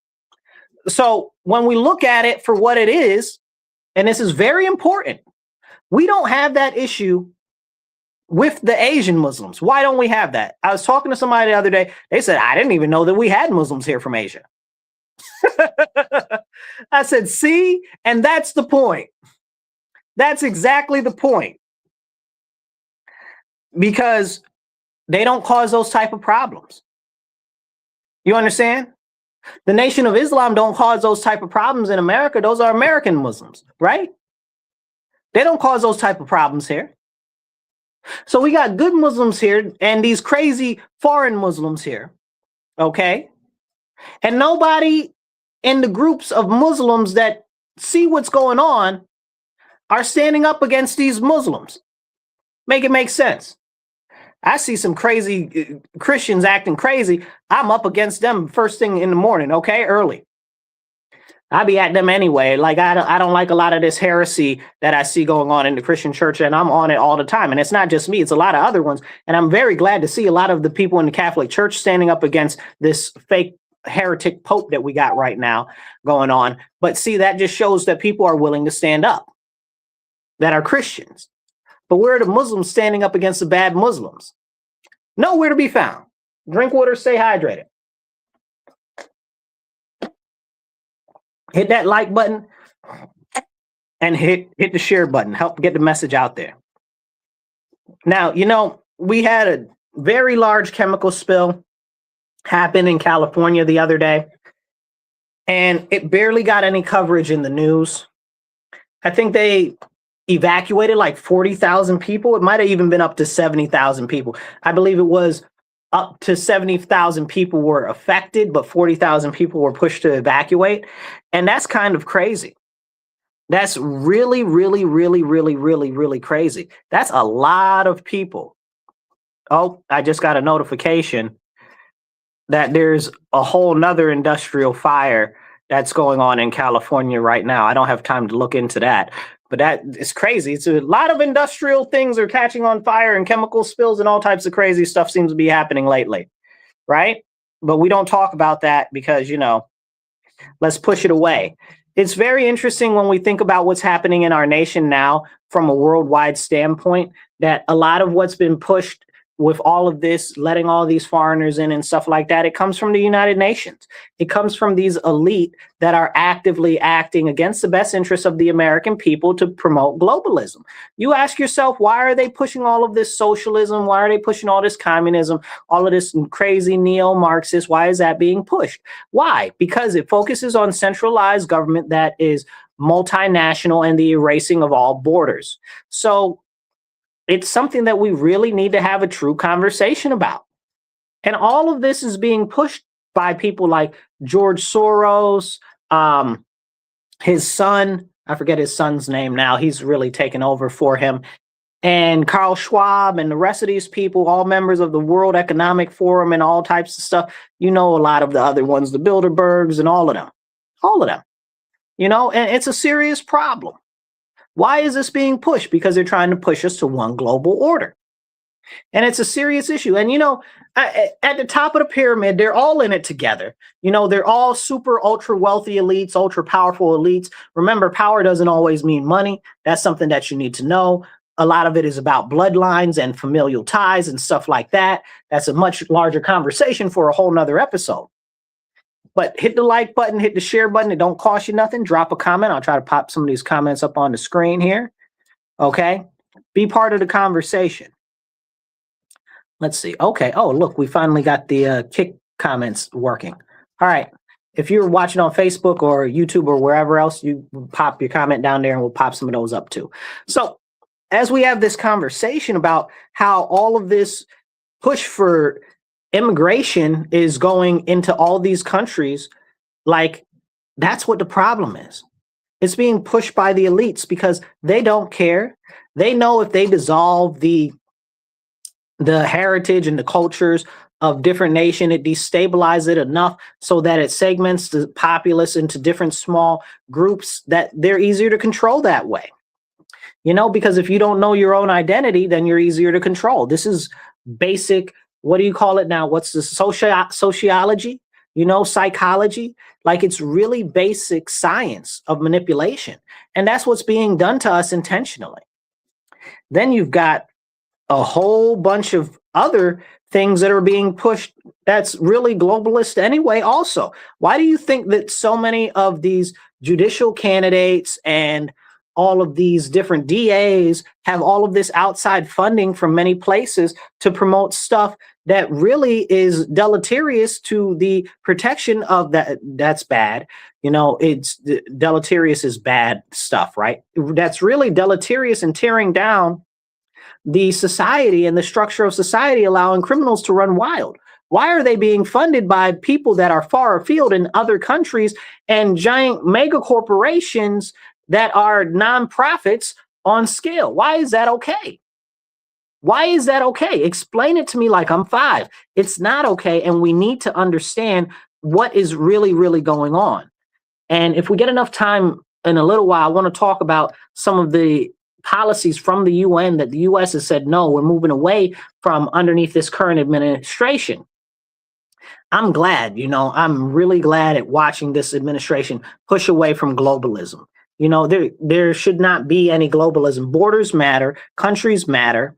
So when we look at it for what it is, and this is very important, we don't have that issue with the Asian Muslims. Why don't we have that? I was talking to somebody the other day. They said, I didn't even know that we had Muslims here from Asia. I said, see, and that's the point. That's exactly the point. Because they don't cause those type of problems. You understand? The Nation of Islam don't cause those type of problems in America. Those are American Muslims, right? They don't cause those type of problems here. So we got good Muslims here and these crazy foreign Muslims here, okay? And nobody in the groups of Muslims that see what's going on are standing up against these Muslims. Make it make sense. I see some crazy Christians acting crazy. I'm up against them first thing in the morning, okay, early. I be at them anyway. Like I don't like a lot of this heresy that I see going on in the Christian church, and I'm on it all the time. And it's not just me; it's a lot of other ones. And I'm very glad to see a lot of the people in the Catholic Church standing up against this fake heretic pope that we got right now going on. But see, that just shows that people are willing to stand up, that are Christians. But where are the Muslims standing up against the bad Muslims? Nowhere to be found. Drink water, stay hydrated. Hit that like button and hit the share button. Help get the message out there. Now, we had a very large chemical spill happen in California the other day, and it barely got any coverage in the news. I think they evacuated like 40,000 people. It might have even been up to 70,000 people. I believe it was up to 70,000 people were affected, but 40,000 people were pushed to evacuate. And that's kind of crazy. That's really, really, really, really, really, really crazy. That's a lot of people. Oh, I just got a notification that there's a whole nother industrial fire that's going on in California right now. I don't have time to look into that. But that is crazy. It's a lot of industrial things are catching on fire, and chemical spills and all types of crazy stuff seems to be happening lately, right? But we don't talk about that because, let's push it away. It's very interesting when we think about what's happening in our nation now from a worldwide standpoint, that a lot of what's been pushed with all of this, letting all these foreigners in and stuff like that, it comes from the United Nations. It comes from these elite that are actively acting against the best interests of the American people to promote globalism. You ask yourself, why are they pushing all of this socialism? Why are they pushing all this communism, all of this crazy neo-Marxist? Why is that being pushed? Why? Because it focuses on centralized government that is multinational and the erasing of all borders. So it's something that we really need to have a true conversation about. And all of this is being pushed by people like George Soros, his son, I forget his son's name now. He's really taken over for him. And Carl Schwab and the rest of these people, all members of the World Economic Forum and all types of stuff. A lot of the other ones, the Bilderbergs and all of them, and it's a serious problem. Why is this being pushed? Because they're trying to push us to one global order. And it's a serious issue. And, at the top of the pyramid, they're all in it together. They're all super ultra wealthy elites, ultra powerful elites. Remember, power doesn't always mean money. That's something that you need to know. A lot of it is about bloodlines and familial ties and stuff like that. That's a much larger conversation for a whole nother episode. But hit the like button, hit the share button. It don't cost you nothing. Drop a comment. I'll try to pop some of these comments up on the screen here. Okay. Be part of the conversation. Let's see. Okay. Oh, look, we finally got the kick comments working. All right. If you're watching on Facebook or YouTube or wherever else, you pop your comment down there and we'll pop some of those up too. So as we have this conversation about how all of this push for immigration is going into all these countries, like that's what the problem is. It's being pushed by the elites because they don't care. They know if they dissolve the heritage and the cultures of different nations, it destabilizes it enough so that it segments the populace into different small groups that they're easier to control that way. Because if you don't know your own identity, then you're easier to control. This is basic. What do you call it now? What's the sociology? Psychology? Like it's really basic science of manipulation. And that's what's being done to us intentionally. Then you've got a whole bunch of other things that are being pushed that's really globalist anyway also. Why do you think that so many of these judicial candidates and all of these different DAs have all of this outside funding from many places to promote stuff that really is deleterious to the protection of that? That's bad. It's deleterious is bad stuff, right? That's really deleterious and tearing down the society and the structure of society, allowing criminals to run wild. Why are they being funded by people that are far afield in other countries and giant mega corporations that are nonprofits on scale? Why is that okay? Why is that okay? Explain it to me like I'm five. It's not okay. And we need to understand what is really, really going on. And if we get enough time in a little while, I want to talk about some of the policies from the UN that the US has said, no, we're moving away from underneath this current administration. I'm glad, I'm really glad at watching this administration push away from globalism. There should not be any globalism. Borders matter, countries matter,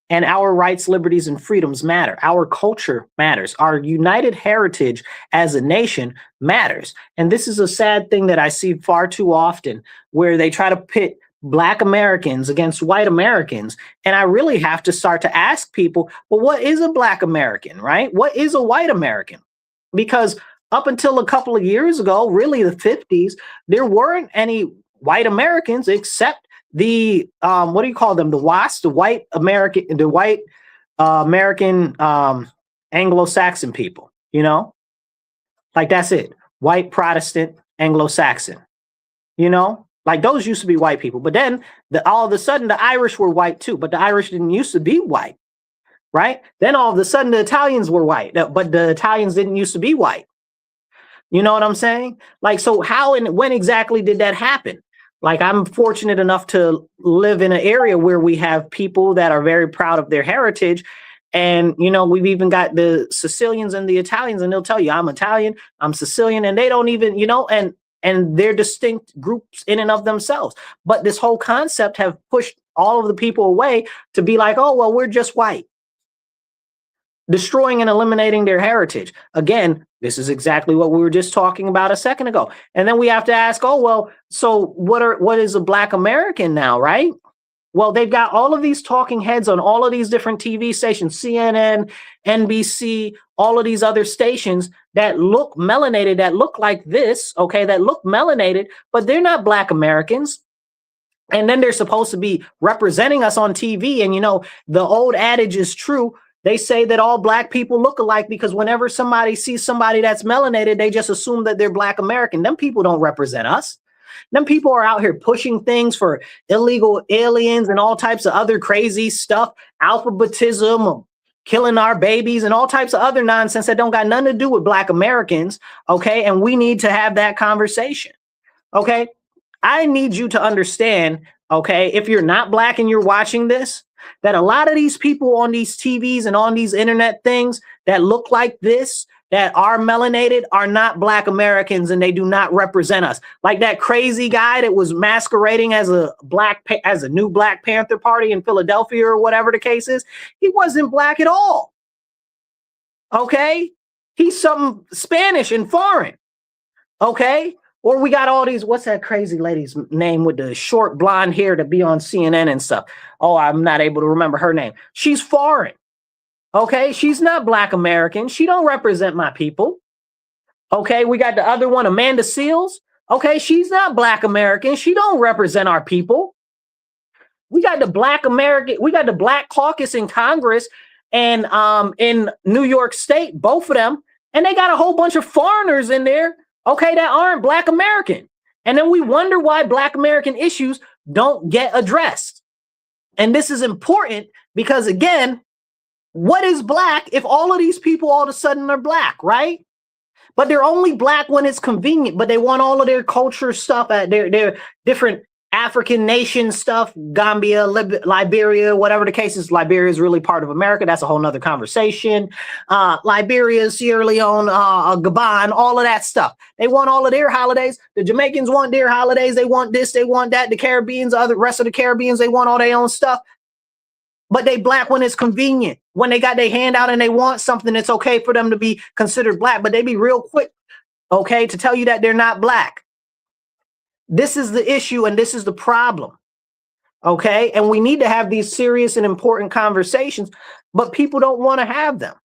and our rights, liberties, and freedoms matter. Our culture matters. Our united heritage as a nation matters. And this is a sad thing that I see far too often, where they try to pit Black Americans against white Americans. And I really have to start to ask people, well, what is a Black American, right? What is a white American? Because up until a couple of years ago, really the 50s, there weren't any white Americans except the what do you call them? The WASP, the white American Anglo-Saxon people, like that's it. White Protestant Anglo-Saxon, like those used to be white people. But then all of a sudden the Irish were white too, but the Irish didn't used to be white, right? Then all of a sudden the Italians were white, but the Italians didn't used to be white. You know what I'm saying? Like, so how and when exactly did that happen? Like, I'm fortunate enough to live in an area where we have people that are very proud of their heritage. And, we've even got the Sicilians and the Italians, and they'll tell you, I'm Italian, I'm Sicilian, and they don't even, and they're distinct groups in and of themselves. But this whole concept have pushed all of the people away to be like, oh, well, we're just white. Destroying and eliminating their heritage. Again, this is exactly what we were just talking about a second ago. And then we have to ask, oh, well, so what is a Black American now, right? Well, they've got all of these talking heads on all of these different TV stations, CNN, NBC, all of these other stations that look melanated, that look like this, okay, that look melanated, but they're not Black Americans. And then they're supposed to be representing us on TV. And, the old adage is true. They say that all Black people look alike because whenever somebody sees somebody that's melanated, they just assume that they're Black American. Them people don't represent us. Them people are out here pushing things for illegal aliens and all types of other crazy stuff, alphabetism, killing our babies and all types of other nonsense that don't got nothing to do with Black Americans. Okay. And we need to have that conversation. Okay. I need you to understand, okay, if you're not Black and you're watching this, that a lot of these people on these TVs and on these internet things that look like this, that are melanated, are not Black Americans, and they do not represent us. Like that crazy guy that was masquerading as a new Black Panther Party in Philadelphia or whatever the case is. He wasn't Black at all. Okay? He's something Spanish and foreign. Okay? Or we got all these, what's that crazy lady's name with the short blonde hair to be on CNN and stuff? Oh, I'm not able to remember her name. She's foreign. Okay, she's not Black American. She don't represent my people. Okay, we got the other one, Amanda Seals. Okay, she's not Black American. She don't represent our people. We got the Black caucus in Congress and in New York State, both of them, and they got a whole bunch of foreigners in there, okay, that aren't Black American. And then we wonder why Black American issues don't get addressed. And this is important because, again, what is Black if all of these people all of a sudden are Black, right? But they're only Black when it's convenient, but they want all of their culture stuff, their different African nation stuff, Gambia, Liberia, whatever the case is. Liberia is really part of America. That's a whole nother conversation. Liberia, Sierra Leone, Gabon, all of that stuff. They want all of their holidays. The Jamaicans want their holidays. They want this, they want that. The Caribbeans, the rest of the Caribbeans, they want all their own stuff. But they Black when it's convenient. When they got their hand out and they want something, it's okay for them to be considered Black, but they be real quick, okay, to tell you that they're not Black. This is the issue and this is the problem, okay? And we need to have these serious and important conversations, but people don't want to have them.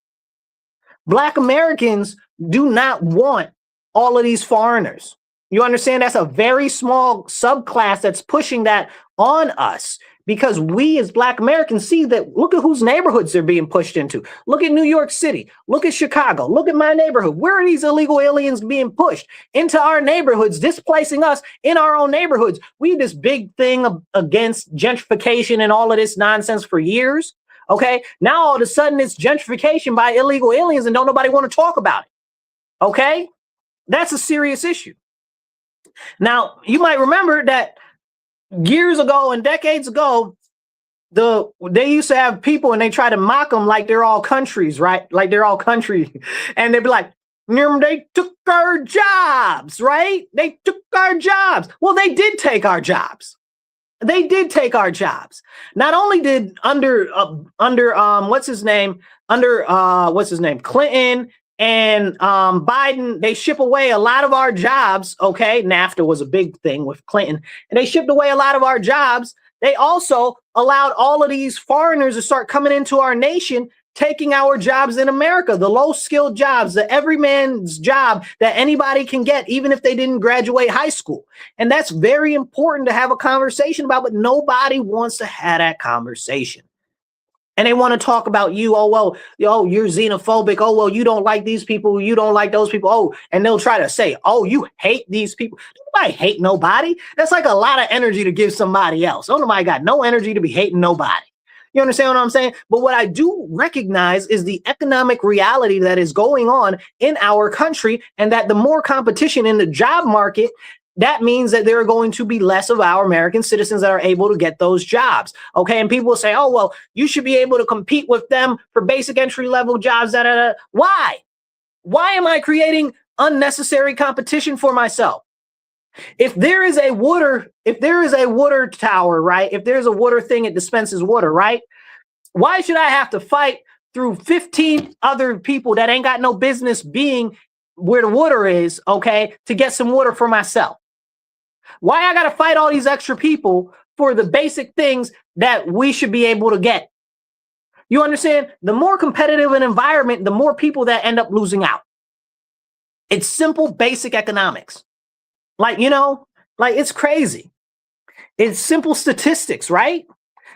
Black Americans do not want all of these foreigners. You understand? That's a very small subclass that's pushing that on us. because we as Black Americans see that, look at whose neighborhoods they're being pushed into. Look at New York City. Look at Chicago. Look at my neighborhood. Where are these illegal aliens being pushed? Into our neighborhoods, displacing us in our own neighborhoods. We had this big thing against gentrification and all of this nonsense for years. Okay. Now all of a sudden it's gentrification by illegal aliens and don't nobody want to talk about it. Okay. That's a serious issue. Now, you might remember that years ago and decades ago, they used to have people and they try to mock them like they're all countries, right? Like they're all country. And they'd be like, they took our jobs, right? They took our jobs. Well, they did take our jobs. They did take our jobs. Not only did under Clinton and Biden, they ship away a lot of our jobs. Okay, NAFTA was a big thing with Clinton, and they shipped away a lot of our jobs. They also allowed all of these foreigners to start coming into our nation, taking our jobs in America, the low-skilled jobs, the everyman's job that anybody can get, even if they didn't graduate high school. And that's very important to have a conversation about, but nobody wants to have that conversation. And they want to talk about you. Oh, well, you're xenophobic. Oh, well, you don't like these people. You don't like those people. Oh, and they'll try to say, oh, you hate these people. Nobody hate nobody. That's like a lot of energy to give somebody else. Oh, nobody got no energy to be hating nobody. You understand what I'm saying? But what I do recognize is the economic reality that is going on in our country, and that the more competition in the job market, that means that there are going to be less of our American citizens that are able to get those jobs. Okay. And people will say, oh, well, you should be able to compete with them for basic entry level jobs. Why? Why am I creating unnecessary competition for myself? If there is a water tower, right? If there's a water thing, it dispenses water, right? Why should I have to fight through 15 other people that ain't got no business being where the water is, okay, to get some water for myself? Why I got to fight all these extra people for the basic things that we should be able to get? You understand? The more competitive an environment, the more people that end up losing out. It's simple, basic economics. Like, it's crazy. It's simple statistics, right?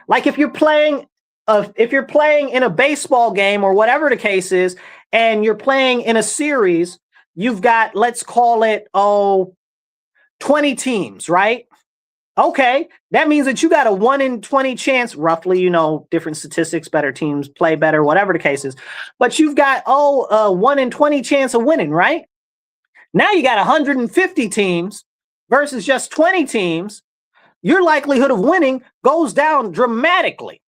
Like if you're playing in a baseball game or whatever the case is, and you're playing in a series, you've got, let's call it, 20 teams, right? Okay, that means that you got a 1 in 20 chance, roughly, different statistics, better teams play better, whatever the case is. But you've got, a 1 in 20 chance of winning, right? Now you got 150 teams versus just 20 teams. Your likelihood of winning goes down dramatically.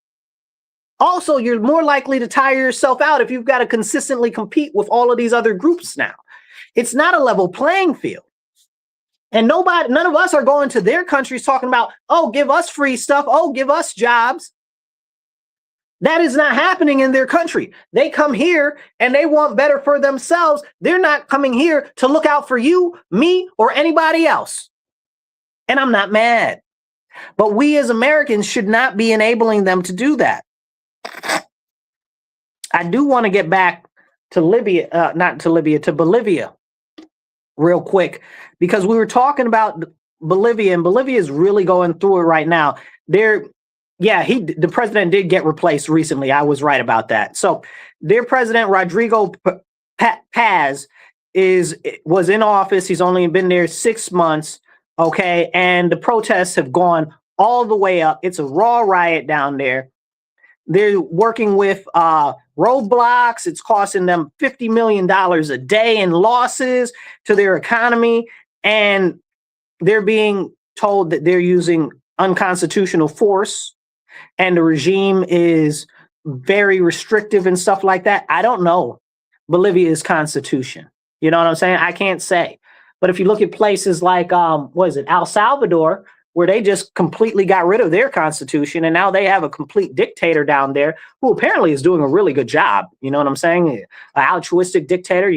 Also, you're more likely to tire yourself out if you've got to consistently compete with all of these other groups now. It's not a level playing field. And none of us are going to their countries talking about, oh, give us free stuff. Oh, give us jobs. That is not happening in their country. They come here and they want better for themselves. They're not coming here to look out for you, me, or anybody else. And I'm not mad. But we as Americans should not be enabling them to do that. I do want to get back to Bolivia real quick, because we were talking about Bolivia, and Bolivia is really going through it right now. The president did get replaced recently. I was right about that. So their president, Rodrigo Paz, was in office. He's only been there 6 months. Okay. And the protests have gone all the way up. It's a raw riot down there. They're working with roadblocks. It's costing them $50 million a day in losses to their economy. And they're being told that they're using unconstitutional force, and the regime is very restrictive and stuff like that. I don't know Bolivia's constitution. You know what I'm saying? I can't say. But if you look at places like, El Salvador, where they just completely got rid of their constitution, and now they have a complete dictator down there who apparently is doing a really good job. You know what I'm saying? An altruistic dictator,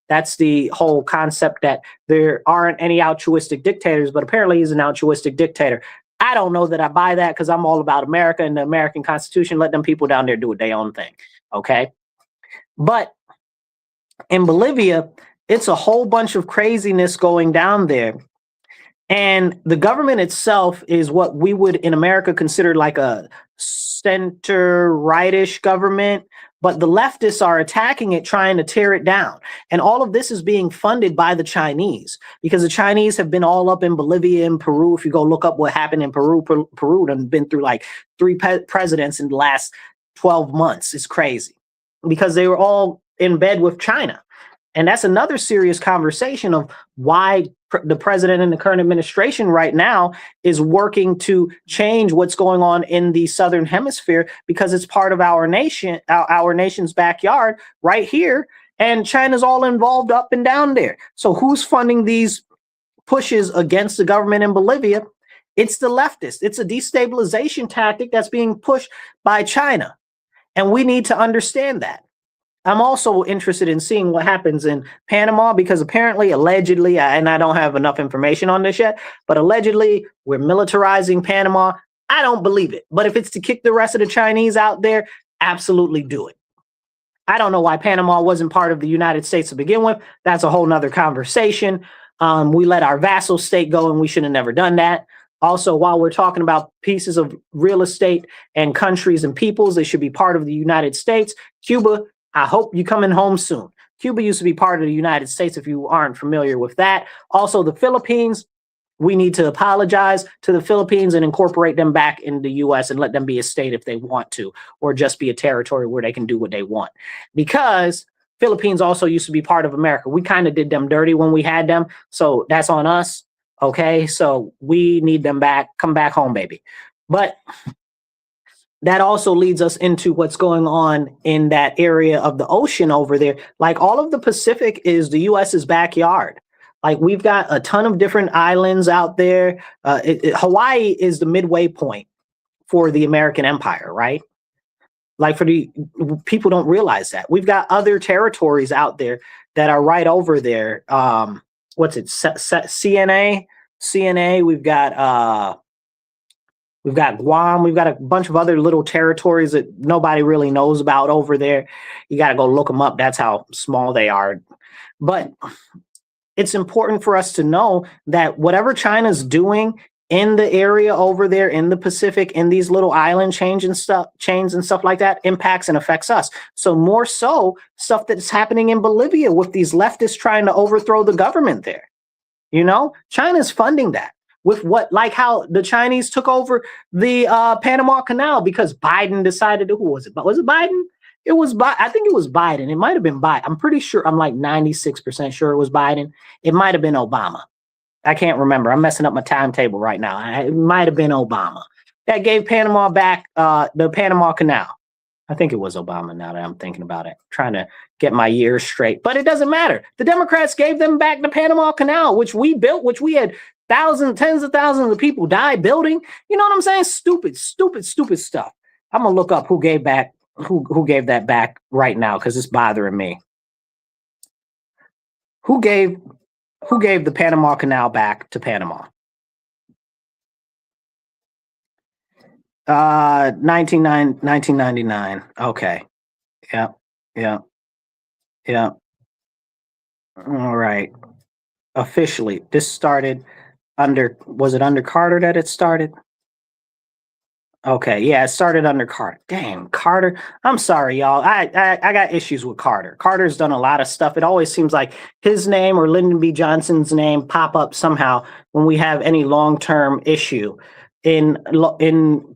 that's the whole concept, that there aren't any altruistic dictators, but apparently he's an altruistic dictator. I don't know that I buy that, because I'm all about America and the American Constitution. Let them people down there do their own thing. Okay. But in Bolivia, it's a whole bunch of craziness going down there. And the government itself is what we would in America consider like a center rightish government, but the leftists are attacking it, trying to tear it down. And all of this is being funded by the Chinese because the Chinese have been all up in Bolivia and Peru. If you go look up what happened in Peru, Peru done been through like three presidents in the last 12 months. It's crazy because they were all in bed with China. And that's another serious conversation of why the president and the current administration right now is working to change what's going on in the Southern Hemisphere because it's part of our nation, our nation's backyard right here. And China's all involved up and down there. So who's funding these pushes against the government in Bolivia? It's the leftists. It's a destabilization tactic that's being pushed by China. And we need to understand that. I'm also interested in seeing what happens in Panama because apparently, allegedly, and I don't have enough information on this yet, but allegedly we're militarizing Panama. I don't believe it. But if it's to kick the rest of the Chinese out there, absolutely do it. I don't know why Panama wasn't part of the United States to begin with. That's a whole nother conversation. We let our vassal state go and we should have never done that. Also, while we're talking about pieces of real estate and countries and peoples, they should be part of the United States. Cuba, I hope you're coming home soon. Cuba used to be part of the United States, if you aren't familiar with that. Also, the Philippines, we need to apologize to the Philippines and incorporate them back in the U.S. and let them be a state if they want to, or just be a territory where they can do what they want. Because Philippines also used to be part of America. We kind of did them dirty when we had them, so that's on us. Okay, so we need them back. Come back home, baby. But that also leads us into what's going on in that area of the ocean over there. Like all of the Pacific is the U.S.'s backyard. Like we've got a ton of different islands out there. Hawaii is the midway point for the American empire, right? Like for the people don't realize that. We've got other territories out there that are right over there. What's it? CNA. We've got Guam. We've got a bunch of other little territories that nobody really knows about over there. You got to go look them up. That's how small they are. But it's important for us to know that whatever China's doing in the area over there in the Pacific, in these little island chains and stuff like that, impacts and affects us. So more so stuff that's happening in Bolivia with these leftists trying to overthrow the government there. You know, China's funding that with what, like how the Chinese took over the Panama Canal because Biden decided, who was it? Was it Biden? It was I think it was Biden. It might have been Biden. I'm pretty sure. I'm like 96% sure it was Biden. It might have been Obama. I can't remember. I'm messing up my timetable right now. It might have been Obama that gave Panama back the Panama Canal. I think it was Obama now that I'm thinking about it, trying to get my years straight. But it doesn't matter. The Democrats gave them back the Panama Canal, which we built, which we had tens of thousands of people die building. You know what I'm saying? Stupid stuff. I'm going to look up who gave that back right now because it's bothering me. Who gave the Panama Canal back to Panama? 1999. Okay. Yeah. All right. Officially, this started was it under Carter that it started? Okay, yeah, it started under Carter. Damn, Carter. I'm sorry, y'all. I got issues with Carter. Carter's done a lot of stuff. It always seems like his name or Lyndon B. Johnson's name pop up somehow when we have any long-term issue in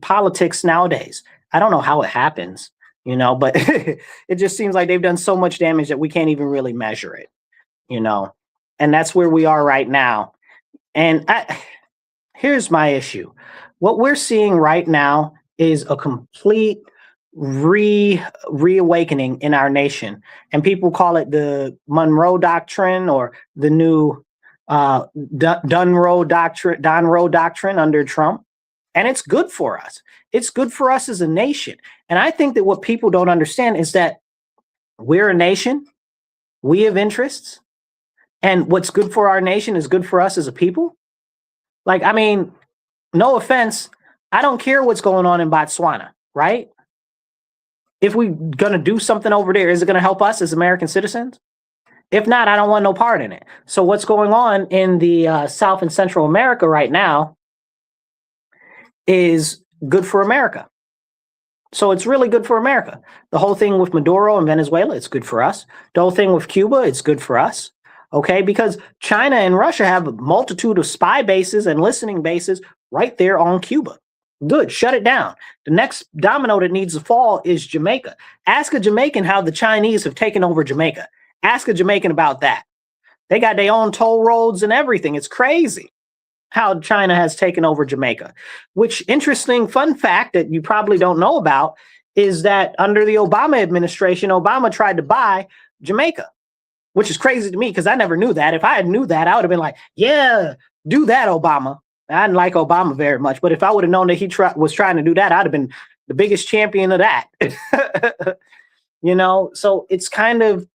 politics nowadays. I don't know how it happens, you know, but it just seems like they've done so much damage that we can't even really measure it, you know, and that's where we are right now. And here's my issue. What we're seeing right now is a complete reawakening in our nation. And people call it the Monroe Doctrine or the new Dunroe Doctrine under Trump. And it's good for us. It's good for us as a nation. And I think that what people don't understand is that we're a nation. We have interests. And what's good for our nation is good for us as a people. Like, I mean, no offense, I don't care what's going on in Botswana, right? If we're going to do something over there, is it going to help us as American citizens? If not, I don't want no part in it. So what's going on in the South and Central America right now is good for America. So it's really good for America. The whole thing with Maduro and Venezuela, it's good for us. The whole thing with Cuba, it's good for us. Okay, because China and Russia have a multitude of spy bases and listening bases right there on Cuba. Good, shut it down. The next domino that needs to fall is Jamaica. Ask a Jamaican how the Chinese have taken over Jamaica. Ask a Jamaican about that. They got their own toll roads and everything. It's crazy how China has taken over Jamaica. Which, interesting fun fact that you probably don't know about is that under the Obama administration, Obama tried to buy Jamaica, which is crazy to me because I never knew that. If I had knew that, I would have been like, yeah, do that, Obama. I didn't like Obama very much, but if I would have known that he was trying to do that, I'd have been the biggest champion of that. You know, so it's kind of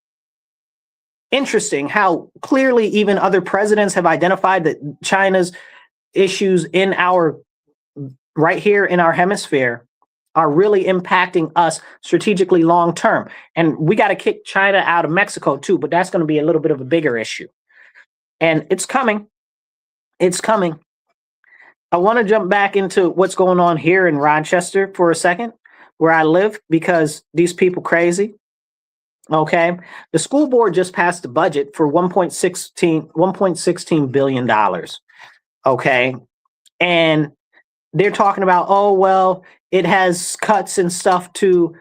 interesting how clearly even other presidents have identified that China's issues in our right here in our hemisphere are really impacting us strategically long term. And we got to kick China out of Mexico too, but that's going to be a little bit of a bigger issue. And it's coming. It's coming. I want to jump back into what's going on here in Rochester for a second, where I live, because these people crazy. Okay. The school board just passed a budget for $1.16 billion. Okay. And they're talking about, oh, well, it has cuts and stuff to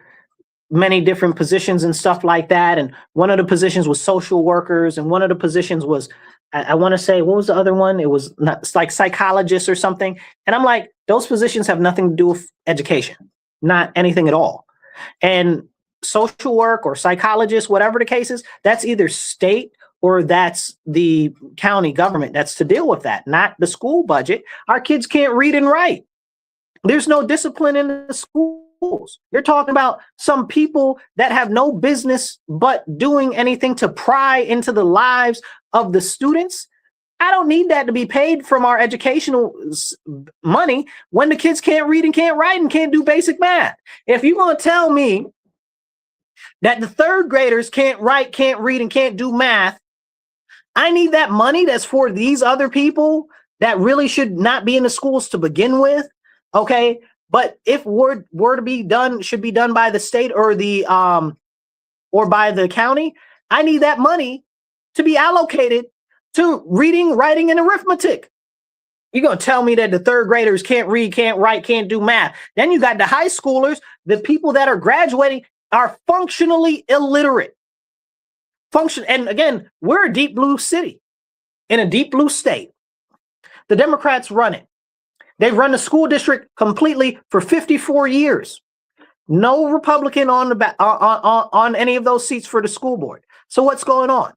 many different positions and stuff like that. And one of the positions was social workers. And one of the positions was, I want to say, what was the other one? It was not, it's like psychologists or something. And I'm like, those positions have nothing to do with education, not anything at all. And social work or psychologist, whatever the case is, that's either state or that's the county government that's to deal with that, not the school budget. Our kids can't read and write. There's no discipline in the schools. You're talking about some people that have no business but doing anything to pry into the lives of the students. I don't need that to be paid from our educational money when the kids can't read and can't write and can't do basic math. If you're going to tell me that the third graders can't write, can't read, and can't do math, I need that money that's for these other people that really should not be in the schools to begin with. Okay. But if were to be done, should be done by the state or the or by the county, I need that money to be allocated to reading, writing, and arithmetic. You're going to tell me that the third graders can't read, can't write, can't do math. Then you got the high schoolers, the people that are graduating are functionally illiterate. And again, we're a deep blue city in a deep blue state. The Democrats run it. They've run the school district completely for 54 years. No Republican on on any of those seats for the school board. So what's going on?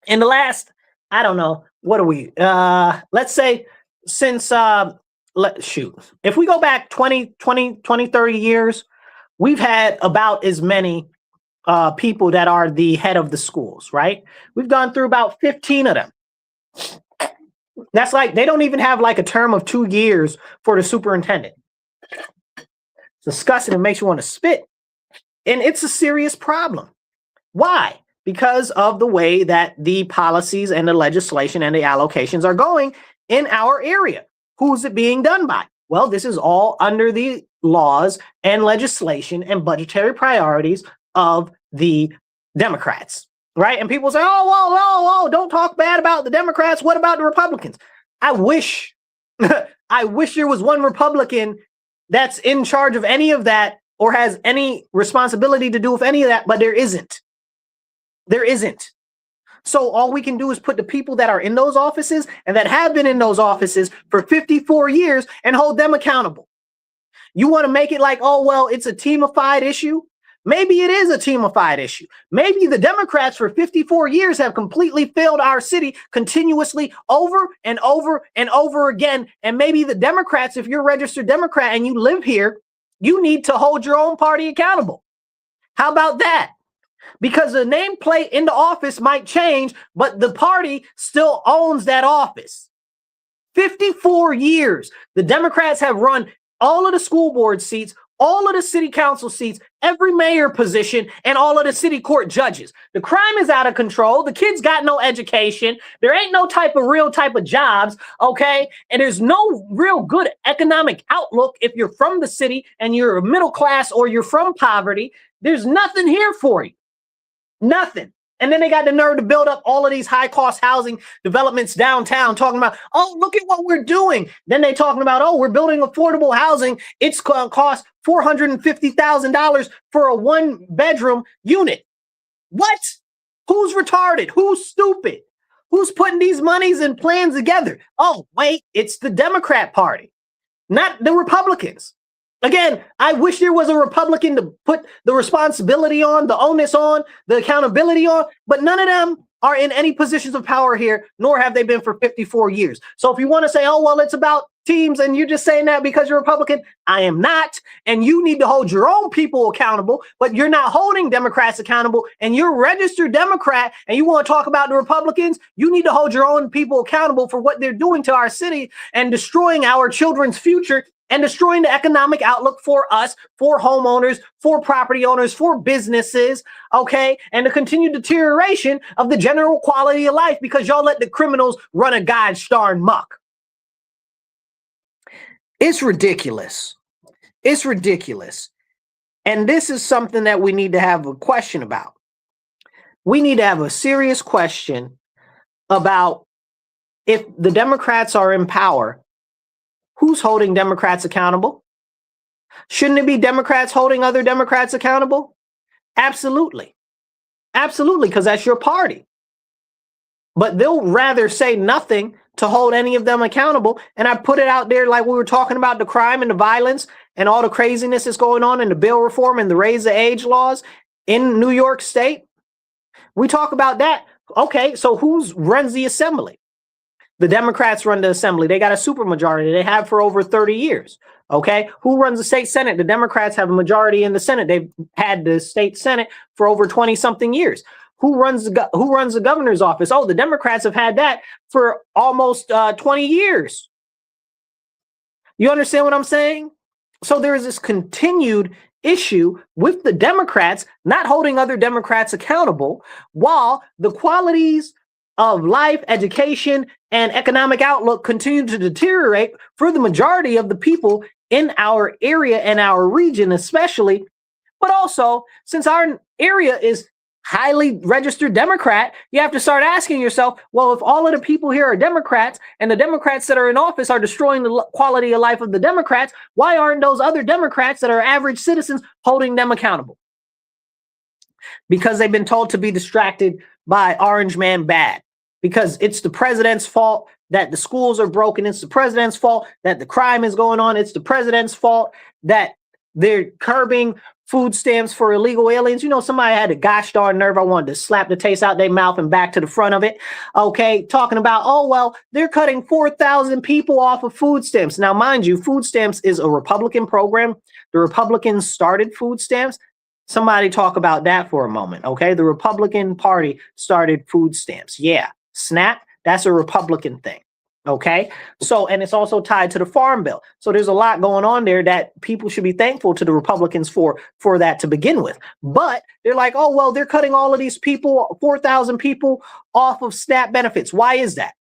In the last, I don't know, what are we? Let's say since, if we go back 20, 30 years, we've had about as many people that are the head of the schools, right? We've gone through about 15 of them. That's like, they don't even have like a term of 2 years for the superintendent. It's disgusting. It makes you want to spit. And it's a serious problem. Why? Because of the way that the policies and the legislation and the allocations are going in our area. Who's it being done by? Well, this is all under the laws and legislation and budgetary priorities of the Democrats, right? And people say, oh, don't talk bad about the Democrats. What about the Republicans? I wish there was one Republican that's in charge of any of that or has any responsibility to do with any of that, but there isn't. There isn't. So all we can do is put the people that are in those offices and that have been in those offices for 54 years and hold them accountable. You want to make it like, oh, well, it's a teamified issue. Maybe it is a teamified issue. Maybe the Democrats for 54 years have completely failed our city continuously over and over and over again. And maybe the Democrats, if you're a registered Democrat and you live here, you need to hold your own party accountable. How about that? Because the nameplate in the office might change, but the party still owns that office. 54 years. The Democrats have run all of the school board seats, all of the city council seats, every mayor position, and all of the city court judges. The crime is out of control. The kids got no education. There ain't no real type of jobs, okay? And there's no real good economic outlook if you're from the city and you're a middle class or you're from poverty. There's nothing here for you. Nothing. And then they got the nerve to build up all of these high-cost housing developments downtown, talking about, oh, look at what we're doing. Then they talking about, oh, we're building affordable housing. It's going to cost $450,000 for a one-bedroom unit. What? Who's retarded? Who's stupid? Who's putting these monies and plans together? Oh, wait, it's the Democrat Party, not the Republicans. Again, I wish there was a Republican to put the responsibility on, the onus on, the accountability on, but none of them are in any positions of power here, nor have they been for 54 years. So if you want to say, oh, well, it's about teams and you're just saying that because you're Republican, I am not. And you need to hold your own people accountable, but you're not holding Democrats accountable, and you're a registered Democrat and you want to talk about the Republicans, you need to hold your own people accountable for what they're doing to our city and destroying our children's future and destroying the economic outlook for us, for homeowners, for property owners, for businesses, okay? And the continued deterioration of the general quality of life because y'all let the criminals run a gosh darn muck. It's ridiculous. It's ridiculous. And this is something that we need to have a question about. We need to have a serious question about if the Democrats are in power, who's holding Democrats accountable? Shouldn't it be Democrats holding other Democrats accountable? Absolutely. Absolutely, because that's your party. But they'll rather say nothing to hold any of them accountable. And I put it out there like we were talking about the crime and the violence and all the craziness that's going on in the bill reform and the raise the age laws in New York State. We talk about that. Okay, so who runs the assembly? The Democrats run the assembly. They got a supermajority. They have for over 30 years. Okay. Who runs the state Senate? The Democrats have a majority in the Senate. They've had the state Senate for over 20 something years. Who runs the governor's office? Oh, the Democrats have had that for almost 20 years. You understand what I'm saying? So there is this continued issue with the Democrats not holding other Democrats accountable, while the qualities of life, education, and economic outlook continue to deteriorate for the majority of the people in our area and our region especially. But also, since our area is highly registered Democrat, you have to start asking yourself, well, if all of the people here are Democrats and the Democrats that are in office are destroying the quality of life of the Democrats, why aren't those other Democrats that are average citizens holding them accountable? Because they've been told to be distracted by Orange Man Bad. Because it's the president's fault that the schools are broken. It's the president's fault that the crime is going on. It's the president's fault that they're curbing food stamps for illegal aliens. You know, somebody had a gosh darn nerve. I wanted to slap the taste out their mouth and back to the front of it. Okay, talking about, oh, well, they're cutting 4,000 people off of food stamps. Now, mind you, food stamps is a Republican program. The Republicans started food stamps. Somebody talk about that for a moment, okay? The Republican Party started food stamps. Yeah. SNAP, that's a Republican thing. Okay. So, and it's also tied to the Farm Bill. So there's a lot going on there that people should be thankful to the Republicans for that to begin with. But they're like, oh, well, they're cutting all of these people, 4,000 people off of SNAP benefits. Why is that?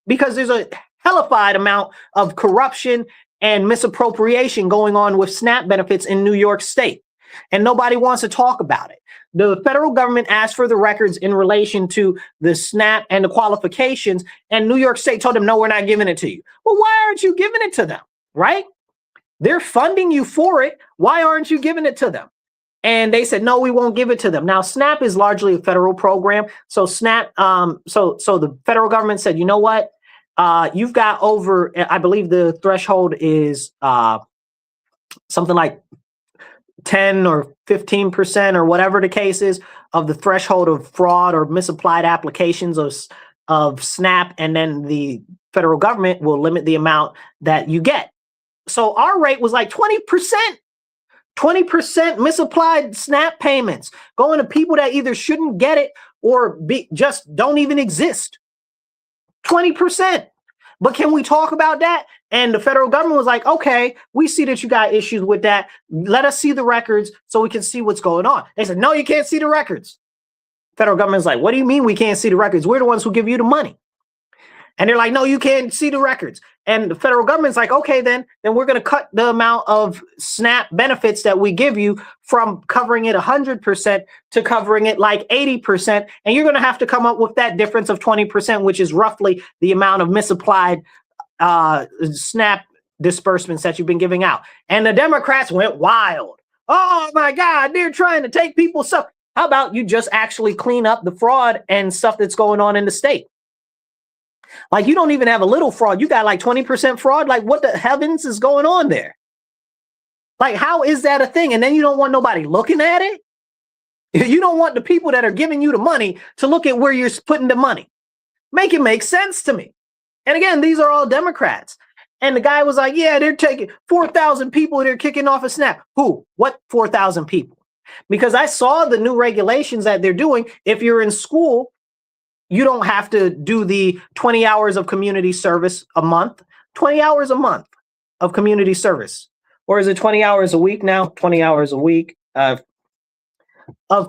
Because there's a hellified amount of corruption and misappropriation going on with SNAP benefits in New York State. And nobody wants to talk about it. The federal government asked for the records in relation to the SNAP and the qualifications, and New York State told them, no, we're not giving it to you. Well, why aren't you giving it to them, right? They're funding you for it. Why aren't you giving it to them? And they said, no, we won't give it to them. Now, SNAP is largely a federal program. So SNAP, so the federal government said, you know what? You've got over, I believe the threshold is something like 10 or 15% or whatever the case is of the threshold of fraud or misapplied applications of SNAP, and then the federal government will limit the amount that you get. So our rate was like 20% misapplied SNAP payments going to people that either shouldn't get it or just don't even exist. 20%. But can we talk about that? And the federal government was like, okay, we see that you got issues with that. Let us see the records so we can see what's going on. They said, no, you can't see the records. Federal government's like, what do you mean we can't see the records? We're the ones who give you the money. And they're like, no, you can't see the records. And the federal government's like, okay, then we're going to cut the amount of SNAP benefits that we give you from covering it 100% to covering it like 80%. And you're going to have to come up with that difference of 20%, which is roughly the amount of misapplied SNAP disbursements that you've been giving out. And the Democrats went wild. Oh my God, they're trying to take people's stuff. How about you just actually clean up the fraud and stuff that's going on in the state? Like, you don't even have a little fraud. You got like 20% fraud. Like, what the heavens is going on there? Like, how is that a thing? And then you don't want nobody looking at it? You don't want the people that are giving you the money to look at where you're putting the money. Make it make sense to me. And again, these are all Democrats. And the guy was like, yeah, they're taking 4,000 people. They're kicking off a SNAP. Who? What 4,000 people? Because I saw the new regulations that they're doing. If you're in school, you don't have to do the 20 hours of community service a month, 20 hours a month of community service. Or is it 20 hours a week now? 20 hours a week of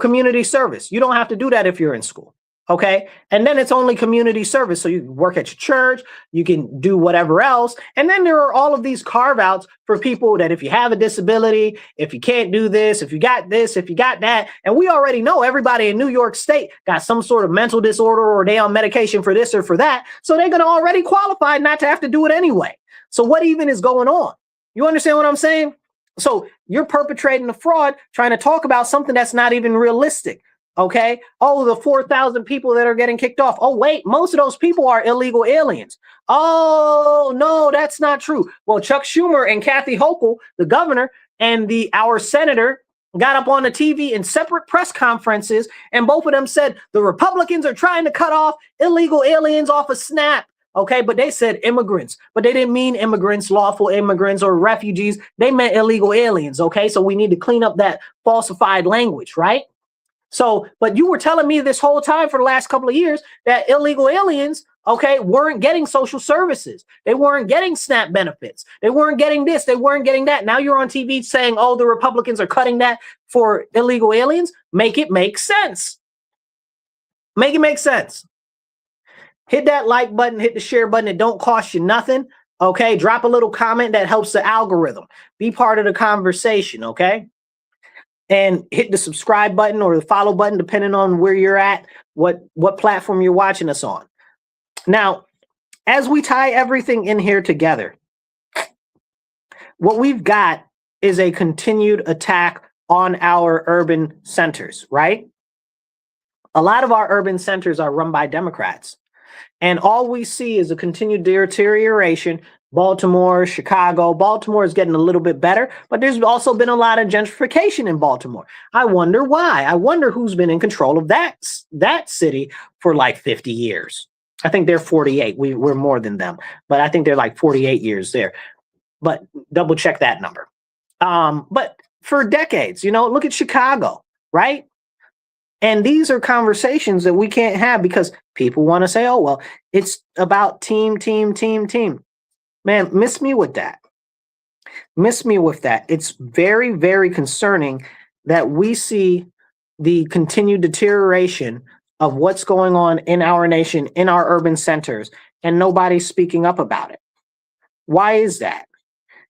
community service. You don't have to do that if you're in school. Okay. And then it's only community service. So you can work at your church, you can do whatever else. And then there are all of these carve outs for people that if you have a disability, if you can't do this, if you got this, if you got that. And we already know everybody in New York State got some sort of mental disorder or they on medication for this or for that. So they're going to already qualify not to have to do it anyway. So what even is going on? You understand what I'm saying? So you're perpetrating a fraud, trying to talk about something that's not even realistic. Okay. Oh, the 4,000 people that are getting kicked off. Oh, wait, most of those people are illegal aliens. Oh, no, that's not true. Well, Chuck Schumer and Kathy Hochul, the governor, and our senator got up on the TV in separate press conferences, and both of them said the Republicans are trying to cut off illegal aliens off of SNAP. Okay, but they said immigrants, but they didn't mean immigrants, lawful immigrants or refugees. They meant illegal aliens. Okay, so we need to clean up that falsified language, right? So, but you were telling me this whole time for the last couple of years that illegal aliens, okay, weren't getting social services. They weren't getting SNAP benefits. They weren't getting this. They weren't getting that. Now you're on TV saying, oh, the Republicans are cutting that for illegal aliens. Make it make sense. Make it make sense. Hit that like button, hit the share button. It don't cost you nothing. Okay, drop a little comment that helps the algorithm. Be part of the conversation, okay? And hit the subscribe button or the follow button, depending on where you're at, what platform you're watching us on. Now, as we tie everything in here together, what we've got is a continued attack on our urban centers, right? A lot of our urban centers are run by Democrats. And all we see is a continued deterioration. Baltimore, Chicago. Baltimore is getting a little bit better, but there's also been a lot of gentrification in Baltimore. I wonder why. I wonder who's been in control of that city for like 50 years. I think they're 48. We're more than them, but I think they're like 48 years there. But double check that number. But for decades, look at Chicago, right? And these are conversations that we can't have because people want to say, oh, well, it's about team. Man, miss me with that. Miss me with that. It's very, very concerning that we see the continued deterioration of what's going on in our nation, in our urban centers, and nobody's speaking up about it. Why is that?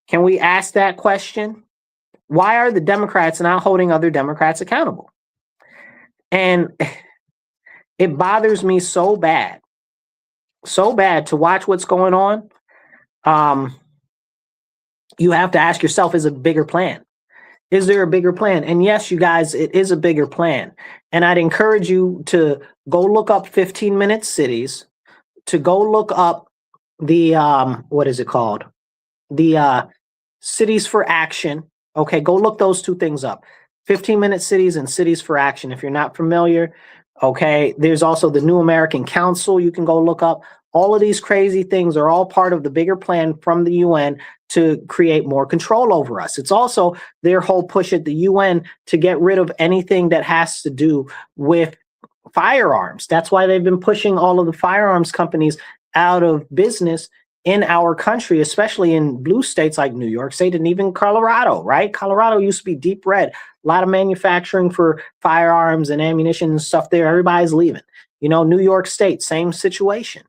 Can we ask that question? Why are the Democrats not holding other Democrats accountable? And it bothers me so bad to watch what's going on. You have to ask yourself, is a bigger plan? Is there a bigger plan? And yes, you guys, it is a bigger plan. And I'd encourage you to go look up 15-minute cities, to go look up the, what is it called? The Cities for Action. Okay, go look those two things up. 15-minute cities and Cities for Action. If you're not familiar, okay, there's also the New American Council you can go look up. All of these crazy things are all part of the bigger plan from the UN to create more control over us. It's also their whole push at the UN to get rid of anything that has to do with firearms. That's why they've been pushing all of the firearms companies out of business in our country, especially in blue states like New York State and even Colorado, right? Colorado used to be deep red. A lot of manufacturing for firearms and ammunition and stuff there. Everybody's leaving. New York State, same situation.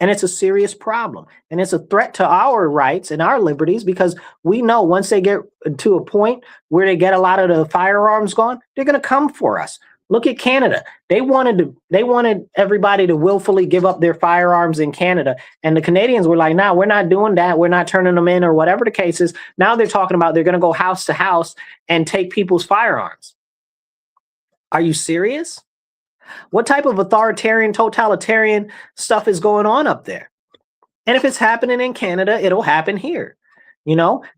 And it's a serious problem. And it's a threat to our rights and our liberties, because we know once they get to a point where they get a lot of the firearms gone, they're going to come for us. Look at Canada. They wanted everybody to willfully give up their firearms in Canada. And the Canadians were like, no, we're not doing that. We're not turning them in, or whatever the case is. Now they're talking about they're going to go house to house and take people's firearms. Are you serious? What type of authoritarian, totalitarian stuff is going on up there? And if it's happening in Canada, it'll happen here.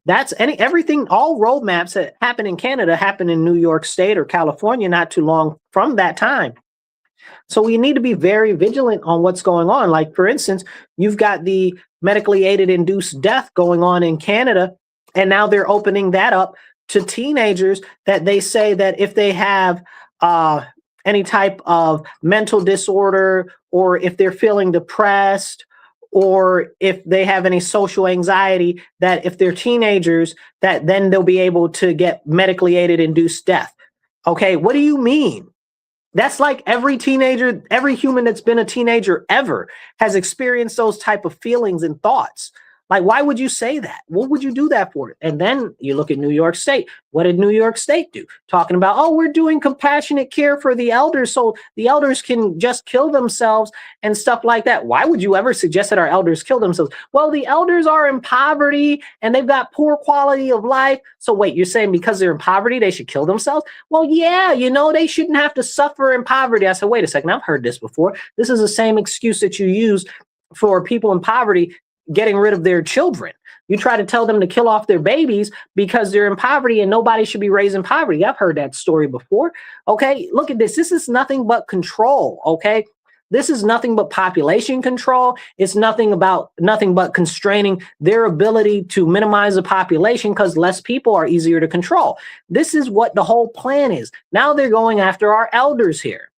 That's everything, all roadmaps that happen in Canada happen in New York State or California not too long from that time. So we need to be very vigilant on what's going on. Like, for instance, you've got the medically aided induced death going on in Canada, and now they're opening that up to teenagers, that they say that if they have any type of mental disorder, or if they're feeling depressed, or if they have any social anxiety, that if they're teenagers, that then they'll be able to get medically aided induced death. Okay, what do you mean? That's like every teenager, every human that's been a teenager ever has experienced those type of feelings and thoughts. Like, why would you say that? What would you do that for? And then you look at New York State. What did New York State do? Talking about, oh, we're doing compassionate care for the elders, so the elders can just kill themselves and stuff like that. Why would you ever suggest that our elders kill themselves? Well, the elders are in poverty and they've got poor quality of life. So wait, you're saying because they're in poverty, they should kill themselves? Well, yeah, they shouldn't have to suffer in poverty. I said, wait a second, I've heard this before. This is the same excuse that you use for people in poverty getting rid of their children. You try to tell them to kill off their babies because they're in poverty and nobody should be raised in poverty. I've heard that story before. Okay, look at this. This is nothing but control. Okay, this is nothing but population control. It's nothing but constraining their ability to minimize the population, because less people are easier to control. This is what the whole plan is. Now they're going after our elders here.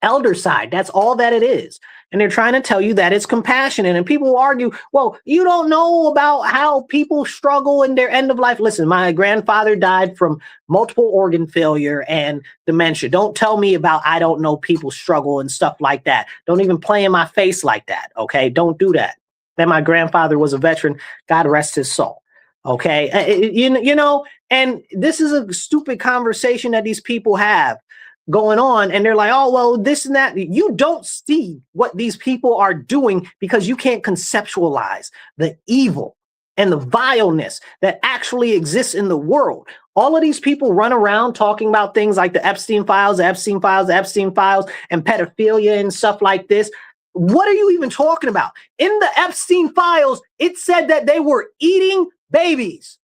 Elder side, that's all that it is. And they're trying to tell you that it's compassionate. And people will argue, well, you don't know about how people struggle in their end of life. Listen, my grandfather died from multiple organ failure and dementia. Don't tell me about I don't know people struggle and stuff like that. Don't even play in my face like that. Okay, don't do that. Then my grandfather was a veteran. God rest his soul. Okay, and this is a stupid conversation that these people have going on, and they're like, oh, well, this and that. You don't see what these people are doing because you can't conceptualize the evil and the vileness that actually exists in the world. All of these people run around talking about things like the Epstein files, and pedophilia and stuff like this. What are you even talking about? In the Epstein files, it said that they were eating babies.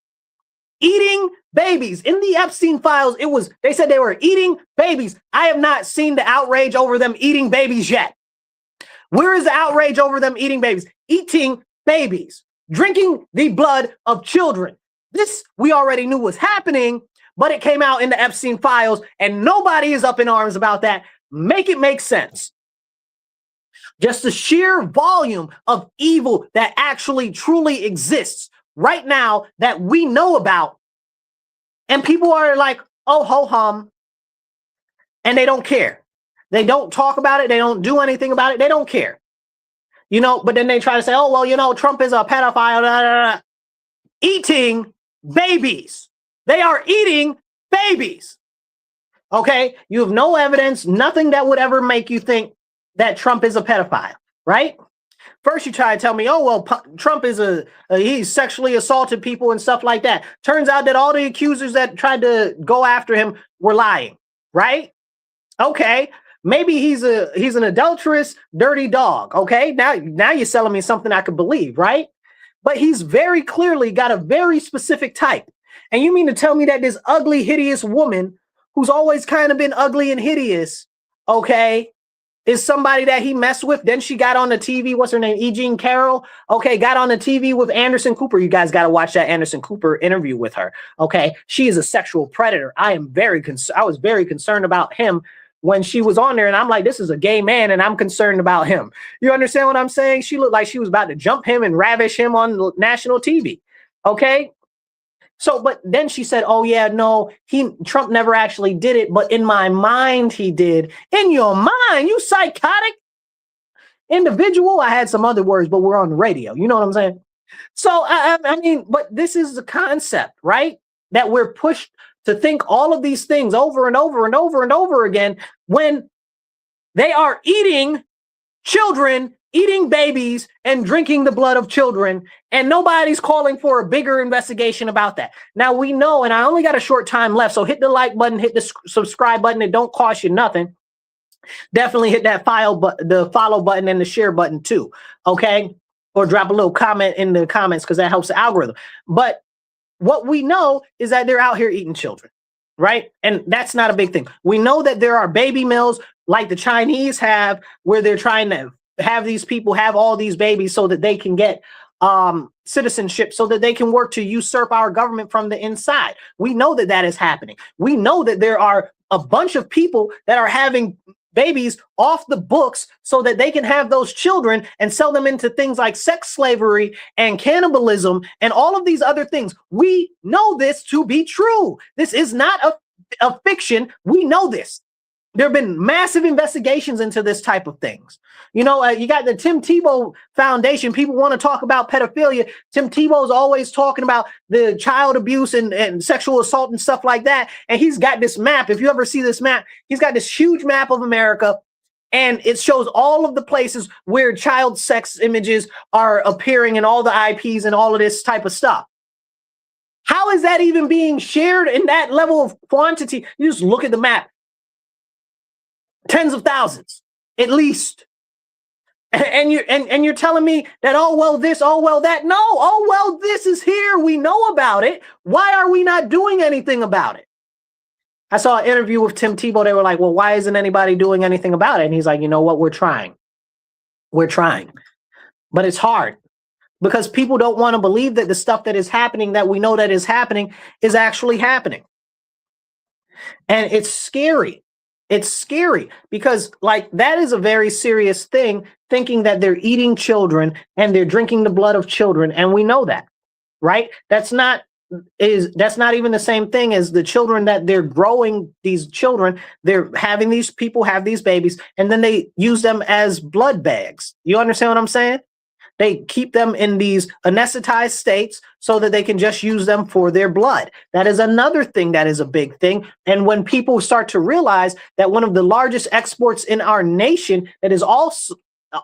Eating babies. In the Epstein files, they said they were eating babies. I have not seen the outrage over them eating babies yet. Where is the outrage over them eating babies? Eating babies, drinking the blood of children. This we already knew was happening, but it came out in the Epstein files and nobody is up in arms about that. Make it make sense. Just the sheer volume of evil that actually truly exists right now that we know about, and people are like, oh, ho hum, and they don't care. They don't talk about it. They don't do anything about it. They don't care. But then they try to say, oh, well, Trump is a pedophile. Blah, blah, blah. Eating babies. They are eating babies. Okay? You have no evidence, nothing that would ever make you think that Trump is a pedophile, right? First, you try to tell me, oh, well, Trump is he's sexually assaulted people and stuff like that. Turns out that all the accusers that tried to go after him were lying, right? Okay, maybe he's an adulterous, dirty dog. Okay, now you're selling me something I could believe, right? But he's very clearly got a very specific type. And you mean to tell me that this ugly, hideous woman who's always kind of been ugly and hideous, okay, is somebody that he messed with? Then she got on the TV. What's her name? E. Jean Carroll. Okay, got on the TV with Anderson Cooper. You guys got to watch that Anderson Cooper interview with her. Okay, she is a sexual predator. I was very concerned about him when she was on there, and I'm like, this is a gay man, and I'm concerned about him. You understand what I'm saying? She looked like she was about to jump him and ravish him on national TV. Okay. So, but then she said, oh yeah, no, Trump never actually did it, but in my mind he did. In your mind, you psychotic individual. I had some other words, but we're on the radio. You know what I'm saying? So, I mean, but this is the concept, right? That we're pushed to think all of these things over and over and over and over again when they are eating children, eating babies, and drinking the blood of children, and nobody's calling for a bigger investigation about that. Now we know, and I only got a short time left, so hit the like button, hit the subscribe button. It don't cost you nothing. Definitely hit that the follow button and the share button too, okay? Or drop a little comment in the comments because that helps the algorithm. But what we know is that they're out here eating children, right? And that's not a big thing. We know that there are baby mills like the Chinese have, where they're trying to have these people have all these babies so that they can get citizenship, so that they can work to usurp our government from the inside. We know that that is happening. We know that there are a bunch of people that are having babies off the books so that they can have those children and sell them into things like sex slavery and cannibalism and all of these other things. We know this to be true. This is not a fiction. We know this. There have been massive investigations into this type of things. You know, you got the Tim Tebow Foundation. People want to talk about pedophilia. Tim Tebow's always talking about the child abuse and sexual assault and stuff like that. And he's got this map. If you ever see this map, he's got this huge map of America. And it shows all of the places where child sex images are appearing and all the IPs and all of this type of stuff. How is that even being shared in that level of quantity? You just look at the map. Tens of thousands, at least. And you're telling me that, oh, well, this, oh, well, that. No, oh, well, this is here. We know about it. Why are we not doing anything about it? I saw an interview with Tim Tebow. They were like, well, why isn't anybody doing anything about it? And he's like, you know what? We're trying. We're trying. But it's hard because people don't want to believe that the stuff that is happening, that we know that is happening, is actually happening. And it's scary. It's scary because, like, that is a very serious thing, thinking that they're eating children and they're drinking the blood of children. And we know that, right? That's not even the same thing as the children that they're growing. These children, they're having these people have these babies and then they use them as blood bags. You understand what I'm saying? They keep them in these anesthetized states so that they can just use them for their blood. That is another thing that is a big thing. And when people start to realize that one of the largest exports in our nation, that is also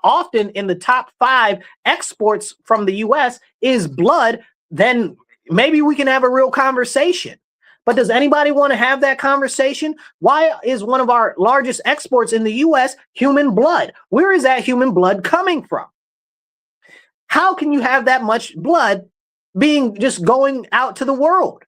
often in the top 5 exports from the US, is blood, then maybe we can have a real conversation. But does anybody want to have that conversation? Why is one of our largest exports in the US human blood? Where is that human blood coming from? How can you have that much blood being just going out to the world?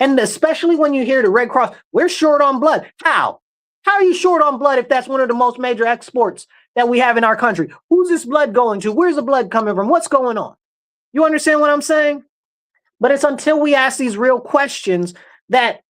And especially when you hear the Red Cross, we're short on blood. How? How are you short on blood if that's one of the most major exports that we have in our country? Who's this blood going to? Where's the blood coming from? What's going on? You understand what I'm saying? But it's until we ask these real questions that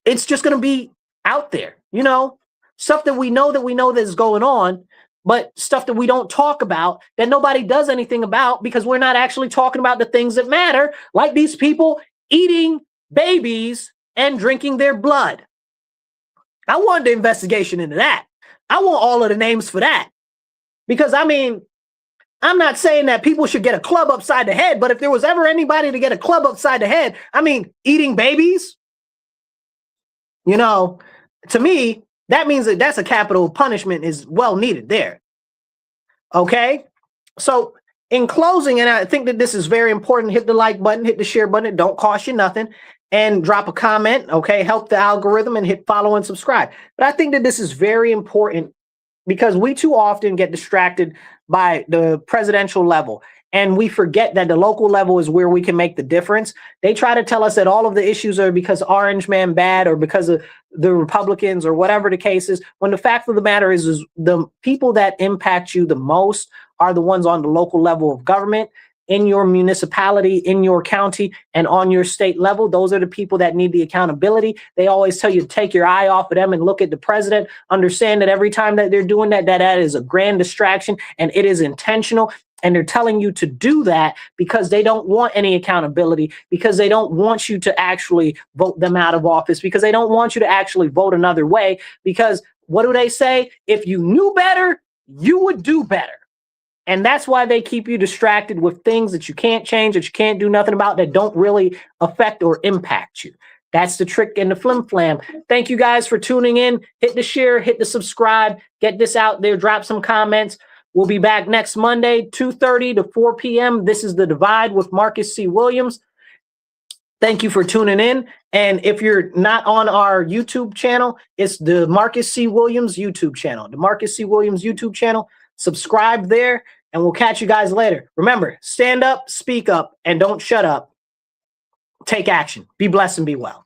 it's just going to be out there, you know, stuff that we know that is going on. But stuff that we don't talk about, that nobody does anything about because we're not actually talking about the things that matter, like these people eating babies and drinking their blood. I want the investigation into that. I want all of the names for that. Because, I mean, I'm not saying that people should get a club upside the head, but if there was ever anybody to get a club upside the head, I mean, eating babies, you know, to me, that means that that's a capital punishment is well needed there. Okay. So in closing, and I think that this is very important, hit the like button, hit the share button. It don't cost you nothing, and drop a comment. Okay. Help the algorithm and hit follow and subscribe. But I think that this is very important because we too often get distracted by the presidential level. And we forget that the local level is where we can make the difference. They try to tell us that all of the issues are because Orange Man bad or because of the Republicans or whatever the case is, when the fact of the matter is the people that impact you the most are the ones on the local level of government. in your municipality, in your county, and on your state level. Those are the people that need the accountability. They always tell you to take your eye off of them and look at the president. Understand that every time that they're doing that, that is a grand distraction and it is intentional. And they're telling you to do that because they don't want any accountability, because they don't want you to actually vote them out of office, because they don't want you to actually vote another way. Because what do they say? If you knew better, you would do better. And that's why they keep you distracted with things that you can't change, that you can't do nothing about, that don't really affect or impact you. That's the trick and the flim flam. Thank you guys for tuning in. Hit the share, hit the subscribe, get this out there, drop some comments. We'll be back next Monday, 2:30 to 4 p.m. This is The Divide with Marcus C. Williams. Thank you for tuning in. And if you're not on our YouTube channel, it's the Marcus C. Williams YouTube channel. The Marcus C. Williams YouTube channel. Subscribe there, and we'll catch you guys later. Remember, stand up, speak up, and don't shut up. Take action. Be blessed and be well.